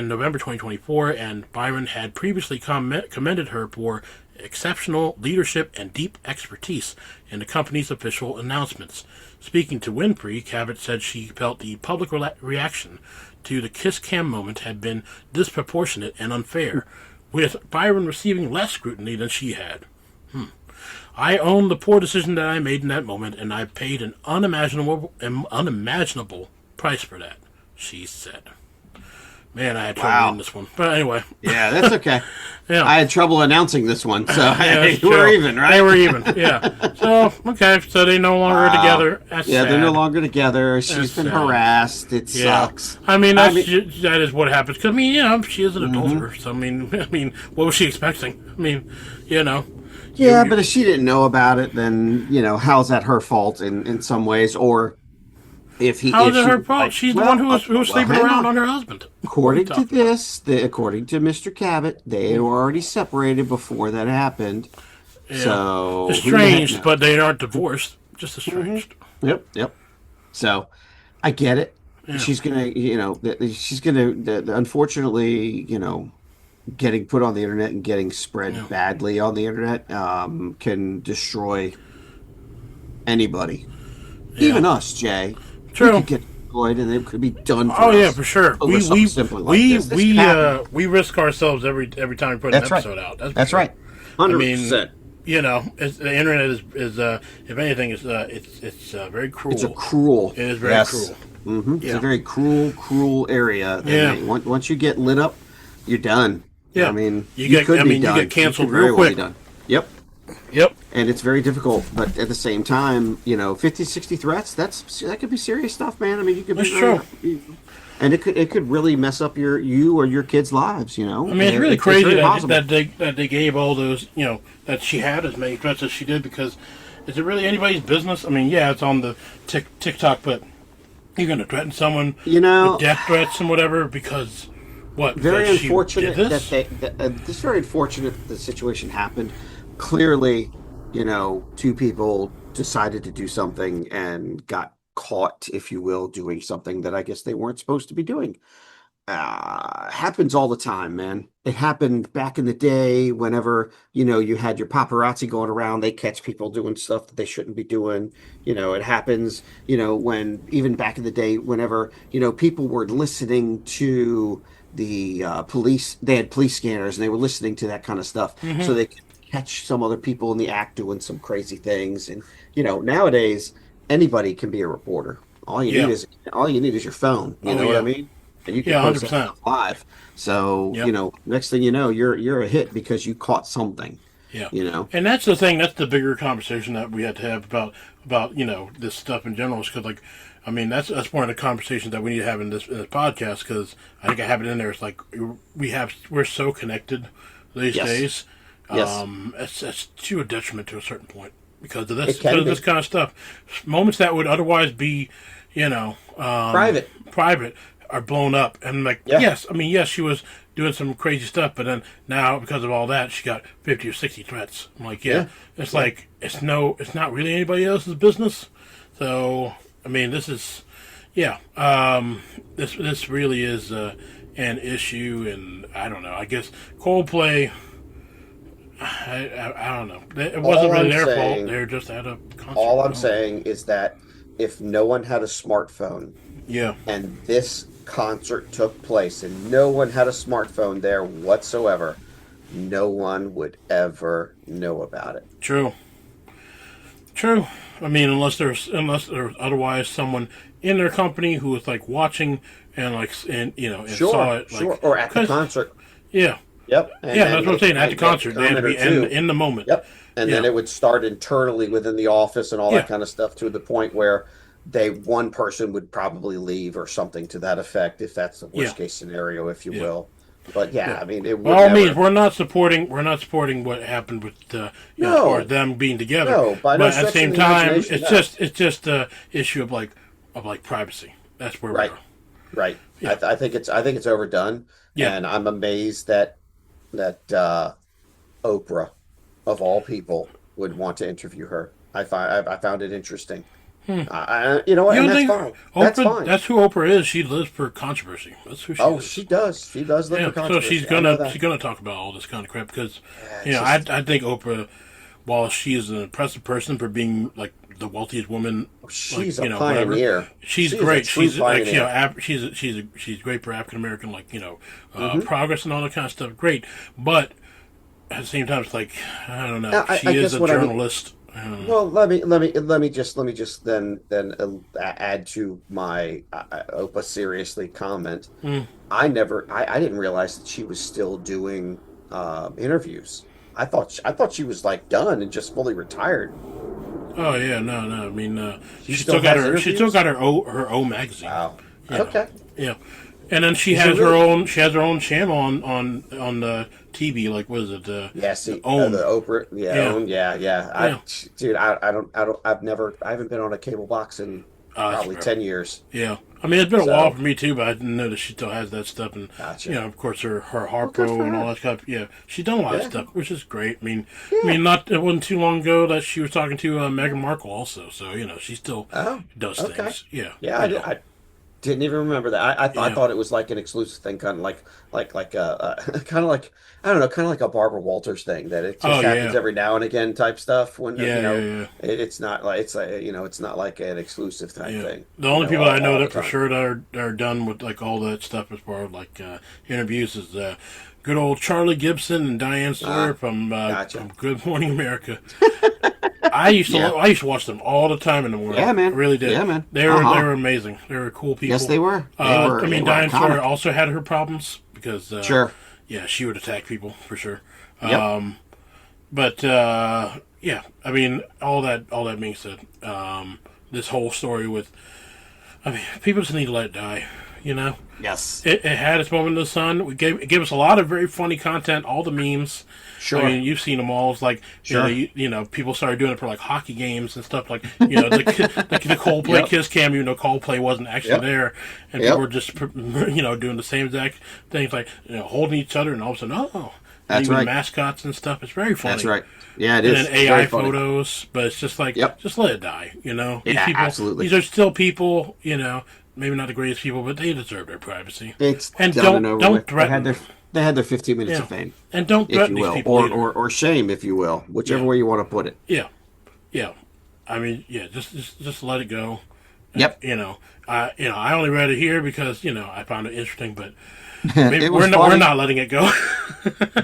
November 2024, and Byron had previously commended her for exceptional leadership and deep expertise in the company's official announcements. Speaking to Winfrey, Cabot said she felt the public reaction to the Kiss Cam moment had been disproportionate and unfair, with Byron receiving less scrutiny than she had. I own the poor decision that I made in that moment, and I paid an unimaginable price for that, she said. Man, I had trouble in this one. But anyway. Yeah, that's okay. Yeah. I had trouble announcing this one, so yeah, we're even, right? They were even, yeah. So, okay, so they no longer are together. That's sad. They're no longer together. She's been harassed. It sucks. I mean, that is what happens. Because, I mean, she is an adulterer. So, I mean, what was she expecting? I mean, Yeah, but if she didn't know about it, then, how's that her fault in some ways? Or if he... How is it her fault? She's the one who was sleeping around on her husband. According to according to Mr. Cabot, they were already separated before that happened. Yeah. So... Estranged, but they aren't divorced. Just estranged. Yep. So, I get it. Yeah. She's gonna, unfortunately, getting put on the internet and getting spread badly on the internet can destroy anybody, even us, Jay. True. We could get destroyed, and it could be done. For us. Yeah, for sure. We risk ourselves every time we put an episode out. That's right. 100%. The internet is if anything, it's very cruel. It's cruel. It is very cruel. Mm-hmm. Yeah. It's a very cruel area. Once you get lit up, you're done. Yeah. I mean, you get canceled real quick. Yep. Yep. And it's very difficult, but at the same time, 50, 60 threats, that could be serious stuff, man. I mean, you could That's true. And it could really mess up you or your kids' lives, I mean, it's really crazy that they gave all those, that she had as many threats as she did, because is it really anybody's business? I mean, yeah, it's on the TikTok, but you're going to threaten someone with death threats and whatever because what? Very unfortunate it's very unfortunate that the situation happened. Clearly, two people decided to do something and got caught, if you will, doing something that I guess they weren't supposed to be doing. Happens all the time, man. It happened back in the day whenever, you had your paparazzi going around, they catch people doing stuff that they shouldn't be doing. It happens, when even back in the day, whenever, people were listening to the police, they had police scanners and they were listening to that kind of stuff so they could catch some other people in the act doing some crazy things. And, nowadays anybody can be a reporter. All you need is your phone. You know what I mean? And you can post 100%. Live. So, next thing you know, you're a hit because you caught something. Yeah. And that's the thing, that's the bigger conversation that we had to have about this stuff in general. Because, that's one of the conversations that we need to have in this podcast, because I think I have it in there. It's like we're so connected these days. It's to a detriment to a certain point because of this kind of stuff. Moments that would otherwise be, private are blown up, and yes, she was doing some crazy stuff, but then now because of all that, she got 50 or 60 threats. I'm like, like it's not really anybody else's business. So this is, this really is an issue, and I don't know. I guess Coldplay. I don't know. It wasn't really their fault. They were just at a concert. All I'm saying is that if no one had a smartphone, and this concert took place, and no one had a smartphone there whatsoever, no one would ever know about it. True. I mean, unless there's otherwise someone in their company who was like watching and saw it, or at the concert. Yeah. Yep. That's what I'm saying. At the concert, they had to be in the moment. Yep. And then it would start internally within the office and all that kind of stuff, to the point where one person would probably leave or something to that effect, if that's the worst case scenario, if you will. But it would. Well, we're not supporting what happened with or them being together. No, but at the same time, it's just a issue of like privacy. That's where we're right. Yeah. I think it's overdone. Yeah. And I'm amazed that Oprah, of all people, would want to interview her. I found it interesting. And that's fine. That's fine. That's who Oprah is. She lives for controversy. That's who she is. Oh, she does. She does live for controversy. So she's gonna talk about all this kind of crap because I think Oprah, while she is an impressive person for being like the wealthiest woman, she's a pioneer. Whatever, she's great. She's like she's great for African American progress and all that kind of stuff. Great, but at the same time, it's like I don't know. She is a journalist. Well, let me just add to my Opa seriously comment. Mm. I didn't realize that she was still doing interviews. I thought she was like done and just fully retired. Oh yeah, no, no. I mean, She still has she still interviews? got her O magazine. Wow. You know, Okay. yeah. And then Is it really? she has her own channel on the TV. Like, what is it? Yeah, The see, the OWN. Oprah, yeah, Yeah, own, yeah, yeah. yeah. Dude, I haven't been on a cable box in That's probably fair. 10 years. Yeah. I mean, it's been a while So, for me too, but I didn't know that she still has that stuff, and gotcha. of course, her Well, good Harpo for and all her. that stuff. Yeah, she's done a lot of Yeah, stuff, which is great. yeah. Not it wasn't too long ago that she was talking to Meghan Markle also, so she still Oh, does okay. things. Yeah, Yeah, I didn't even remember that. I yeah. thought it was like an exclusive thing, kind of kind of like I don't know, kind of like a Barbara Walters thing that it Oh just happens yeah, every now and again type stuff. When yeah, yeah, yeah. it's not like it's not like an exclusive type Yeah, thing. the only people I know All the that for time. sure that are done with like all that stuff as far as like interviews is good old Charlie Gibson and Diane Sawyer Ah, gotcha. from Good Morning America. Yeah. I used to watch them all the time in the morning. Yeah, I man. really did. Yeah, man. They Uh-huh. were amazing. They were cool Yes, people. they were. They were I they mean, were Diane Sawyer iconic. also had her problems because Sure. yeah, she would attack people for sure. Yep. But yeah, I mean, all that being said, this whole story with, I mean, people just need to let it die. You know, Yes. it had its moment in the sun. It gave us a lot of very funny content. All the memes. I Sure. mean, you've seen them all. It's like Sure. people started doing it for like hockey games and stuff. Like the Coldplay Yep. Kiss Cam, even though Coldplay wasn't actually Yep. there, and people Yep. were just doing the same exact things, like holding each other, and all of a sudden, and That's even right. mascots and stuff. It's very That's funny. right. Yeah, it And is. then It's very AI funny. photos, but it's just like Yep. just let it die. These Yeah, people, absolutely. these are still people. Maybe not the greatest people, but they deserve their privacy. It's And done and over don't with. threaten. They had their 15 minutes Yeah, of fame, and don't if threaten you these will, people either. or shame, if you will, whichever Yeah, way you want to put it. yeah, yeah. I mean, yeah. Just let it go. Yep. I only read it here because I found it interesting, but maybe It was we're funny. not letting it go.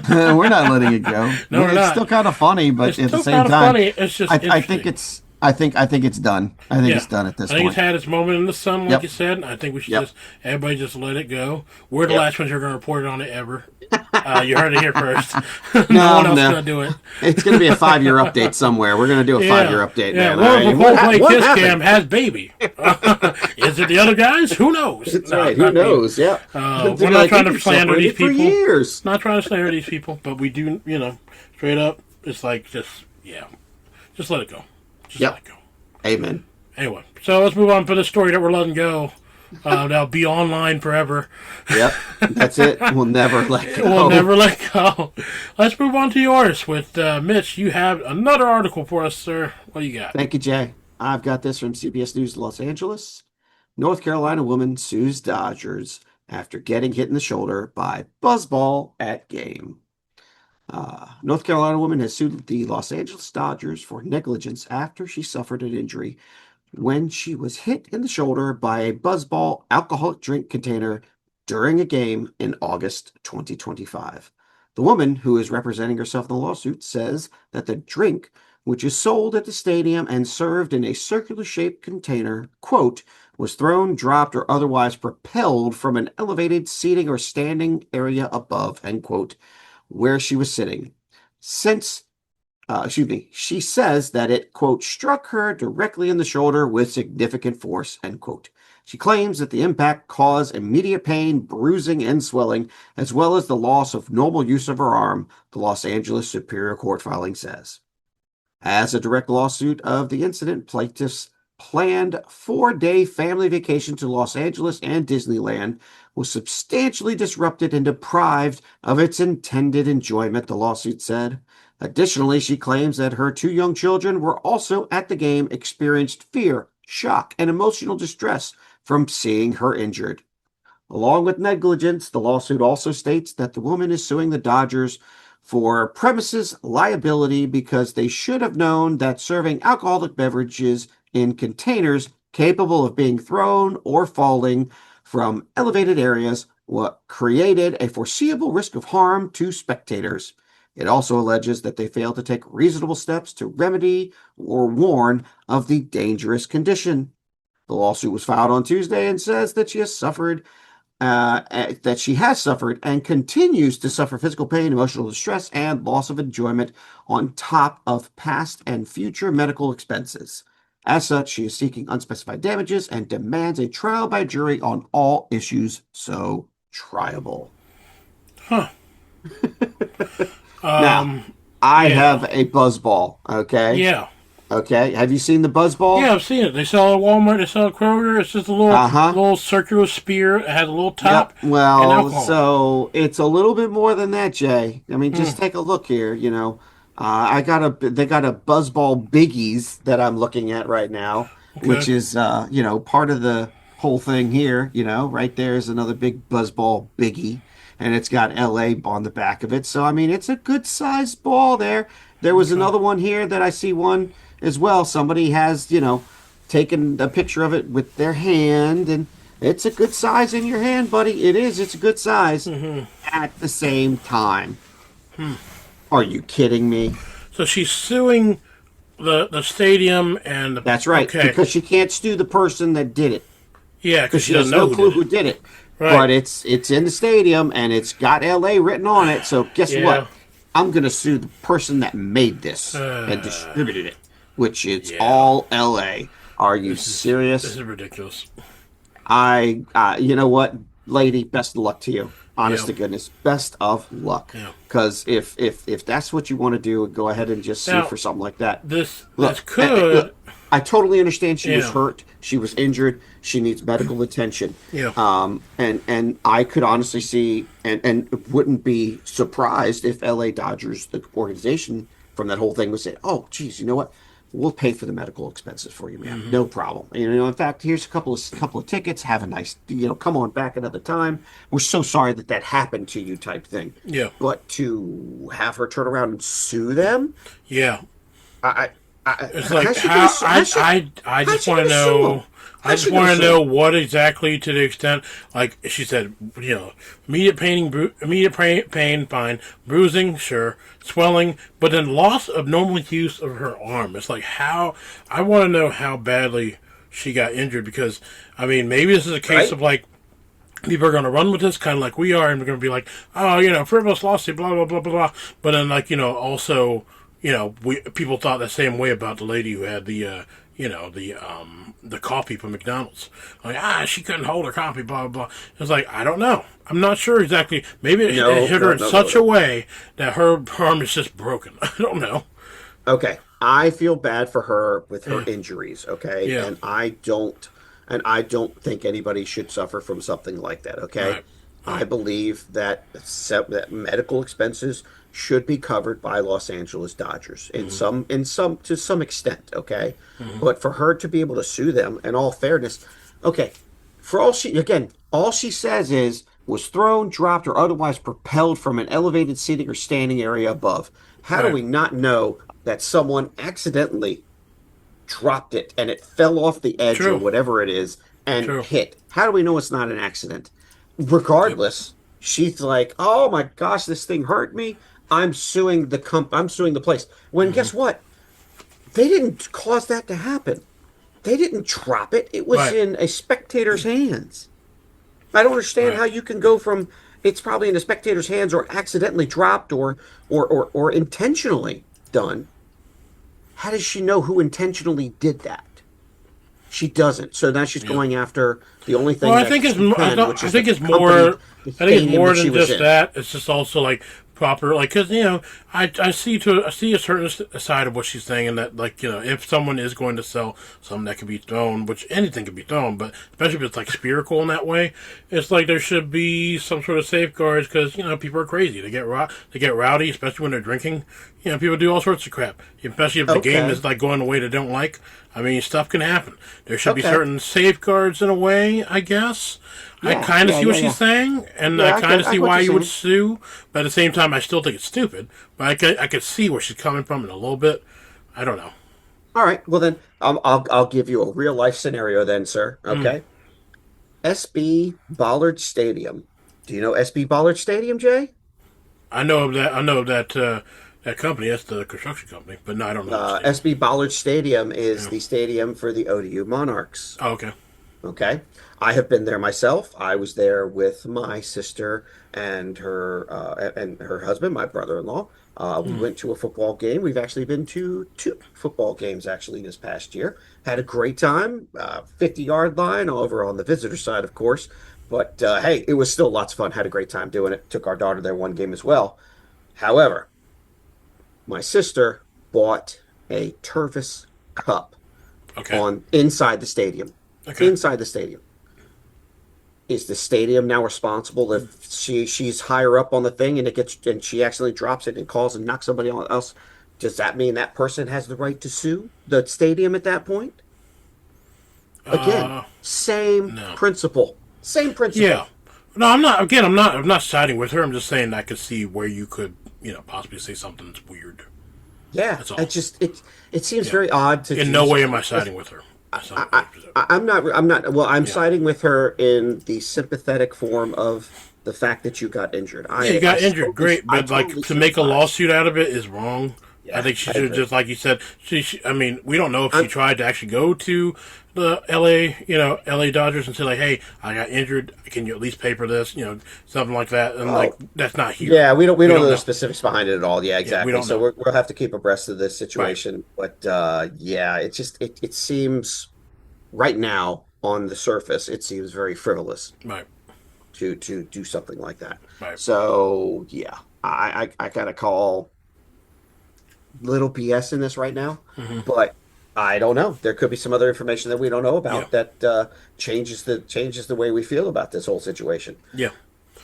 We're not letting it go. No, we're It's not. still kind of funny, but It's at the still same kind of time, funny. It's just I think interesting. I think it's done. I think Yeah, it's done at this I think it's point. had its moment in the sun, like Yep. you said. And I think we should Yep. just everybody just let it go. We're the Yep. last ones who are going to report on it ever. You heard it here first. No No, one else is no. going to do it. It's going to be a 5-year update somewhere. We're going to do a 5-year update, Yeah. man. What All if right. a What, Coldplay what Kiss Cam happened? has baby? Is it the other guys? Who knows? That's No, right. Who not me. knows? Yeah. We're They're not like, trying "We've to been slander these separated for people. years." Not trying to slander these people, but we do, straight up. It's like just let it go. Just let Yep. it go. Amen. Anyway, so let's move on for the story that we're letting go. That'll be online forever. Yep. That's it. We'll never let go. We'll never let go. Let's move on to yours with Mitch. You have another article for us, sir. What do you got? Thank you, Jay. I've got this from CBS News Los Angeles. North Carolina woman sues Dodgers after getting hit in the shoulder by buzzball at game. North Carolina woman has sued the Los Angeles Dodgers for negligence after she suffered an injury when she was hit in the shoulder by a buzzball alcoholic drink container during a game in August 2025. The woman, who is representing herself in the lawsuit, says that the drink, which is sold at the stadium and served in a circular-shaped container, quote, was thrown, dropped, or otherwise propelled from an elevated seating or standing area above, end quote, where she was sitting. She says that it, quote, struck her directly in the shoulder with significant force, end quote. She claims that the impact caused immediate pain, bruising, and swelling, as well as the loss of normal use of her arm, the Los Angeles Superior Court filing says. As a direct lawsuit of the incident, plaintiffs' planned 4-day family vacation to Los Angeles and Disneyland was substantially disrupted and deprived of its intended enjoyment, the lawsuit said. Additionally, she claims that her 2 young children were also at the game, experienced fear, shock, and emotional distress from seeing her injured. Along with negligence, the lawsuit also states that the woman is suing the Dodgers for premises liability because they should have known that serving alcoholic beverages in containers capable of being thrown or falling from elevated areas what created a foreseeable risk of harm to spectators. It also alleges that they failed to take reasonable steps to remedy or warn of the dangerous condition. The lawsuit was filed on Tuesday and says that she has suffered and continues to suffer physical pain, emotional distress, and loss of enjoyment on top of past and future medical expenses. As such, she is seeking unspecified damages and demands a trial by jury on all issues so triable. Huh. Now, I have a buzzball, okay? Yeah. Okay, have you seen the buzzball? Yeah, I've seen it. They sell it at Walmart. They sell it at Kroger. It's just a little circular spear. It has a little top. Yep. Well, and alcohol. So it's a little bit more than that, Jay. I mean, just take a look here. They got a buzzball biggies that I'm looking at right now, which is part of the whole thing here. Right there is another big buzzball biggie, and it's got LA on the back of it. So I mean, it's a good sized ball there. There was another one here that I see one as well. Somebody has, taken a picture of it with their hand, and it's a good size in your hand, buddy. It is. It's a good size at the same time. Are you kidding me? So she's suing the stadium and... That's right, because she can't sue the person that did it. Yeah, because she has no clue who did it. Right. But it's in the stadium, and it's got L.A. written on it, so guess what? I'm going to sue the person that made this and distributed it, which is all L.A. Are you serious? This is ridiculous. You know what, lady, best of luck to you. Honest to goodness, best of luck. Because if that's what you want to do, go ahead and just sue for something like that. This could... I totally understand she was hurt. She was injured. She needs medical attention. And I could honestly see and wouldn't be surprised if LA Dodgers, the organization from that whole thing, would say, "Oh, geez, you know what? We'll pay for the medical expenses for you, man. No problem. In fact, here's a couple of tickets. Have a nice, come on back another time. We're so sorry that happened to you," type thing. Yeah. But to have her turn around and sue them, it's like I just want to know. I just want to know what exactly, to the extent, like she said, immediate pain, fine, bruising, sure, swelling, but then loss of normal use of her arm. It's like I want to know how badly she got injured, because I mean, maybe this is a case of like, people are going to run with this, kind of like we are, and we're going to be like, oh, frivolous lawsuit, blah blah blah blah blah. But then, like, also, people thought the same way about the lady who had the coffee from McDonald's. Like, she couldn't hold her coffee, blah, blah, blah. It's like, I don't know. I'm not sure exactly. Maybe it hit her in such a way that her arm is just broken. I don't know. Okay. I feel bad for her with her injuries, okay? Yeah. And I don't think anybody should suffer from something like that, okay? Right. I believe that medical expenses should be covered by Los Angeles Dodgers to some extent, okay? But for her to be able to sue them, in all fairness, okay, all she says is was thrown, dropped, or otherwise propelled from an elevated seating or standing area above. How do we not know that someone accidentally dropped it and it fell off the edge or whatever it is and hit? How do we know it's not an accident? Regardless, she's like, "Oh my gosh, this thing hurt me. I'm suing the place." When guess what? They didn't cause that to happen. They didn't drop it. It was in a spectator's hands. I don't understand how you can go from it's probably in a spectator's hands or accidentally dropped or intentionally done. How does she know who intentionally did that? She doesn't. So now she's going after the only thing. Well, I think it's more than just that. It's just also like proper, like, because I see a certain side of what she's saying, and that, like, if someone is going to sell something that can be thrown, which anything can be thrown, but especially if it's like spherical in that way, it's like there should be some sort of safeguards, because people are crazy. They get rowdy, especially when they're drinking. People do all sorts of crap, especially if the game is like going the way they don't like. I mean, stuff can happen. There should be certain safeguards in a way, I guess. I kind of see what she's saying, and I kind of see why you would sue, but at the same time, I still think it's stupid. But I could see where she's coming from in a little bit. I don't know. All right, well then, I'll give you a real life scenario then, sir. Okay, SB Ballard Stadium. Do you know SB Ballard Stadium, Jay? I know of that. I know of that company. That's the construction company. But no, I don't know. SB Ballard Stadium is the stadium for the ODU Monarchs. Oh, okay. Okay. I have been there myself. I was there with my sister and her husband, my brother-in-law. We went to a football game. We've actually been to two football games actually this past year. Had a great time. 50-yard line over on the visitor side, of course. But hey, it was still lots of fun. Had a great time doing it. Took our daughter there one game as well. However, my sister bought a Tervis cup Okay. on inside the stadium. Okay. Inside the stadium. Is the stadium now responsible if she's higher up on the thing and she accidentally drops it and calls and knocks somebody else? Does that mean that person has the right to sue the stadium at that point? Again, same no. principle. Same principle. Yeah. No, I'm not. Again, I'm not siding with her. I'm just saying I could see where you could, possibly say something that's weird. Yeah. That's all. It seems very odd to. In no way am I siding with her. I'm not. Well, I'm siding with her in the sympathetic form of the fact that you got injured. You got injured, great, but to make a lawsuit out of it is wrong. Yeah, I think she should just, like you said, I mean, we don't know if she tried to actually go to the LA Dodgers and say like, "Hey, I got injured. Can you at least pay for this?" Something like that. And that's not here. Yeah, we don't know the specifics behind it at all. Yeah, exactly. Yeah, so we'll have to keep abreast of this situation. Right. But yeah, it just it seems right now on the surface it seems very frivolous. Right. To do something like that. Right. So yeah, I gotta call little BS in this right now, but I don't know. There could be some other information that we don't know about that changes the way we feel about this whole situation. Yeah.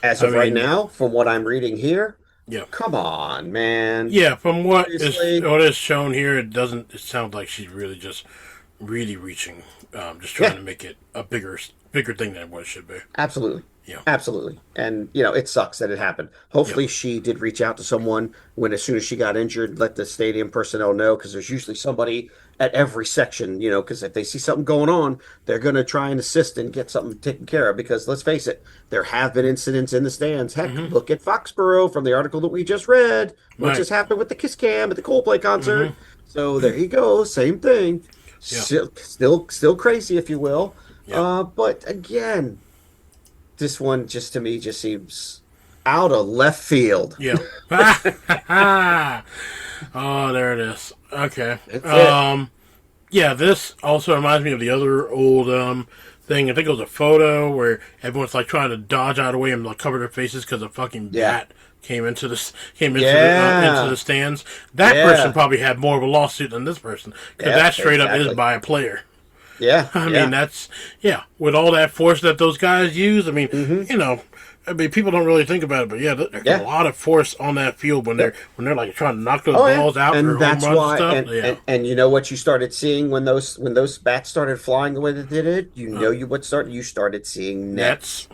As of right now, from what I'm reading here, yeah. Come on, man. Yeah, from what is shown here, it doesn't. It sounds like she's really reaching, just trying to make it a bigger thing than what it should be. Absolutely. Yeah. Absolutely. And, it sucks that it happened. Hopefully she did reach out to someone as soon as she got injured, let the stadium personnel know, because there's usually somebody at every section, because if they see something going on, they're going to try and assist and get something taken care of. Because let's face it, there have been incidents in the stands. Heck, look at Foxborough from the article that we just read. What just happened with the Kiss Cam at the Coldplay concert. So there you go. Same thing. Yeah. Still crazy, if you will. Yeah. But again, this one just to me just seems out of left field. Yeah. Oh, there it is. Okay. Yeah, this also reminds me of the other old thing. I think it was a photo where everyone's like trying to dodge out of the way and like cover their faces because a fucking bat came into the stands. That person probably had more of a lawsuit than this person because that straight up is by a player. Yeah, I mean that's with all that force that those guys use. I mean, people don't really think about it, but there's a lot of force on that field when they're like trying to knock those balls out and for that's home runs why. and stuff. And you know what you started seeing when those bats started flying the way they did it. You started seeing nets.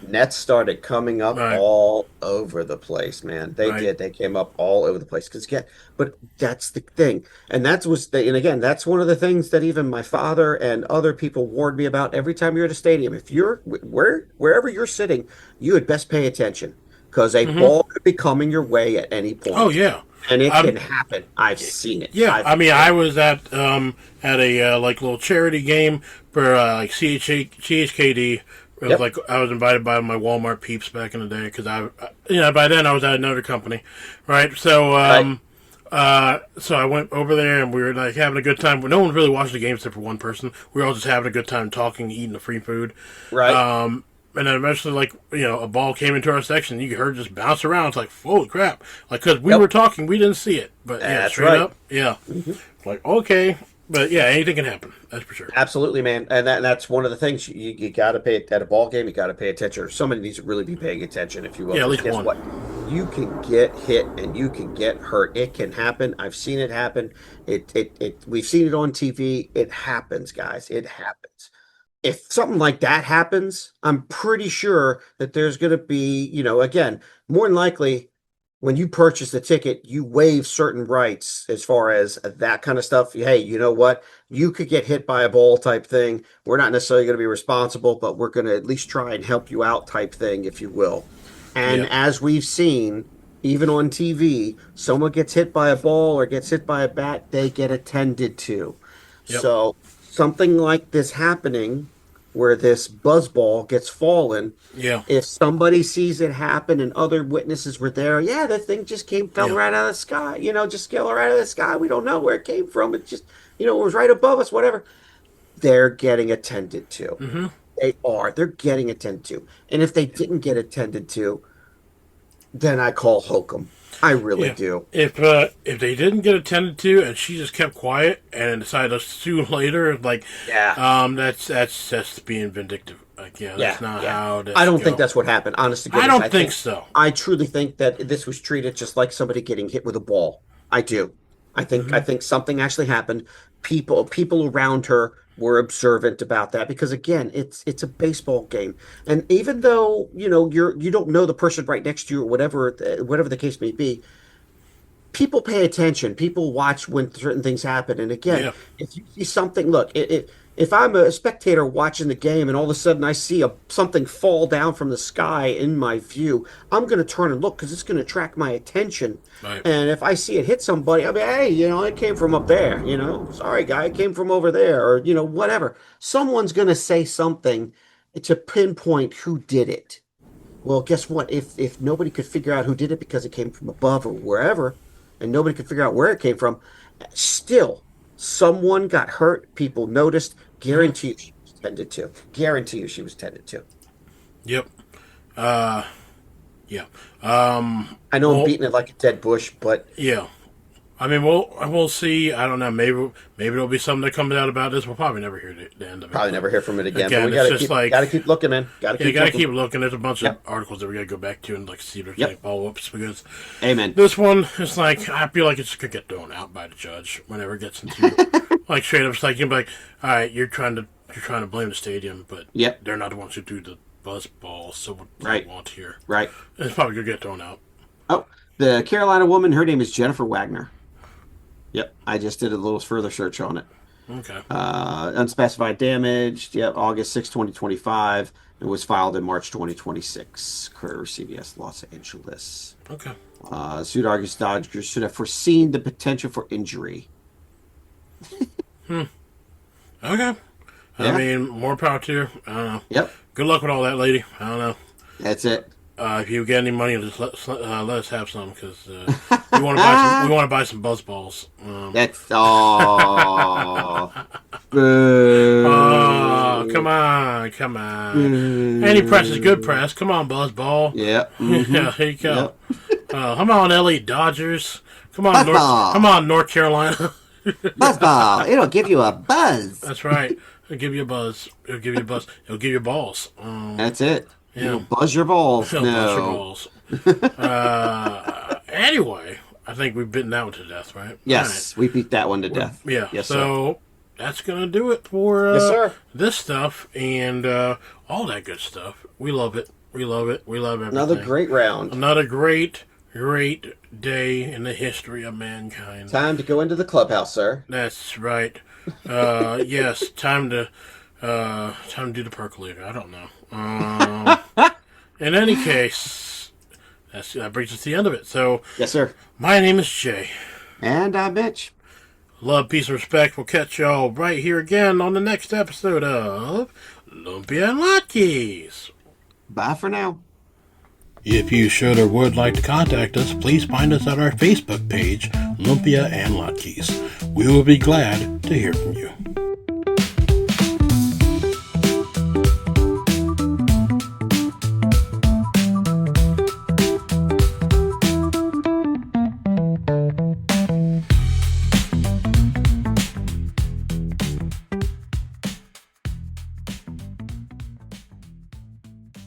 Nets started coming up all over the place, man. They did. They came up all over the place. But that's the thing, and that's one of the things that even my father and other people warned me about. Every time you're at a stadium, if you're wherever you're sitting, you had best pay attention because a ball could be coming your way at any point. Oh yeah. And it can happen. I've seen it. Yeah, I was at a like little charity game for like CHKD. It was like I was invited by my Walmart peeps back in the day because by then I was at another company, right? So so I went over there and we were like having a good time. But no one really watched the game except for one person. We were all just having a good time talking, eating the free food, right? And then eventually, like a ball came into our section. You heard it just bounce around. It's like holy crap! Like because we were talking, we didn't see it, but straight up, like okay. But anything can happen. That's for sure. Absolutely, man. And that's one of the things you got to pay at a ball game. You got to pay attention. Somebody needs to really be paying attention, if you will. Yeah, at least one. What? You can get hit and you can get hurt. It can happen. I've seen it happen. We've seen it on TV. It happens, guys. It happens. If something like that happens, I'm pretty sure that there's going to be, again, more than likely. When you purchase the ticket, you waive certain rights as far as that kind of stuff. Hey, you know what? You could get hit by a ball type thing. We're not necessarily going to be responsible, but we're going to at least try and help you out type thing, if you will. And as we've seen, even on TV, someone gets hit by a ball or gets hit by a bat, they get attended to. Yep. So something like this happening where this buzzball gets fallen, Yeah. if somebody sees it happen and other witnesses were there, yeah, that thing just fell Yeah. right out of the sky, just fell right out of the sky. We don't know where it came from. It just, it was right above us, whatever. They're getting attended to. Mm-hmm. They're getting attended to. And if they didn't get attended to, then I call hokum. I really do. If they didn't get attended to and she just kept quiet and decided to sue later, that's being vindictive. That's not how. I don't think that's what happened. Honest to goodness, I don't think so. I truly think that this was treated just like somebody getting hit with a ball. I do. I think something actually happened. People around her were observant about that because again, it's a baseball game, and even though you don't know the person right next to you or whatever the case may be, people pay attention. People watch when certain things happen, and again, if you see something, look, if I'm a spectator watching the game and all of a sudden I see something fall down from the sky in my view, I'm going to turn and look because it's going to attract my attention. Right. And if I see it hit somebody, I'll be, hey, it came from up there. Sorry, guy, it came from over there, or whatever. Someone's going to say something to pinpoint who did it. Well, guess what? If nobody could figure out who did it because it came from above or wherever, and nobody could figure out where it came from, still. Someone got hurt. People noticed. Guarantee you she was tended to. Guarantee you she was tended to. Yep. Yeah. I know I'm beating it like a dead bush, but yeah. I mean, we'll see. I don't know. Maybe there'll be something that comes out about this. We'll probably never hear the end of it. Probably never hear from it again. Again, but we gotta keep looking, man. Gotta keep looking. There's a bunch of articles that we gotta go back to and see if there's any follow-ups because amen. This one is I feel like it's gonna get thrown out by the judge whenever it gets into straight up. It's you'll be like, all right, you're trying to blame the stadium, but they're not the ones who do the buzz balls. So what do you want here? Right. It's probably gonna get thrown out. Oh, the Carolina woman. Her name is Jennifer Wagner. Yep, I just did a little further search on it. Okay. Unspecified damage. Yep, August 6, 2025. It was filed in March 2026. Career CBS Los Angeles. Okay. Suit argues Dodgers should have foreseen the potential for injury. Okay. I mean, more power to her. I don't know. Yep. Good luck with all that, lady. I don't know. That's it. If you get any money, just let us have some because we want to buy some buzz balls. That's boo. Oh, come on. Any press is good press. Come on, buzz ball. Yep. Mm-hmm. Yeah, here you go. Yep. Come on, LA Dodgers. Come on, North Carolina. Buzz ball. It'll give you a buzz. That's right. It'll give you a buzz. It'll give you a buzz. It'll give you balls. That's it. Yeah. It'll buzz your balls. It'll buzz your balls. Anyway, I think we've beaten that one to death, right? Yes, we beat that one to death. Yeah. Yes, so that's going to do it for yes, sir. This stuff and all that good stuff. We love it. We love it. We love everything. Another great round. Another great day in the history of mankind. Time to go into the clubhouse, sir. That's right. Yes, time to do the percolator. I don't know. In any case, that brings us to the end of it. So, yes, sir. My name is Jay. And I'm Mitch. Love, peace, and respect. We'll catch y'all right here again on the next episode of Lumpia and Latkes. Bye for now. If you should or would like to contact us, please find us at our Facebook page, Lumpia and Latkes. We will be glad to hear from you.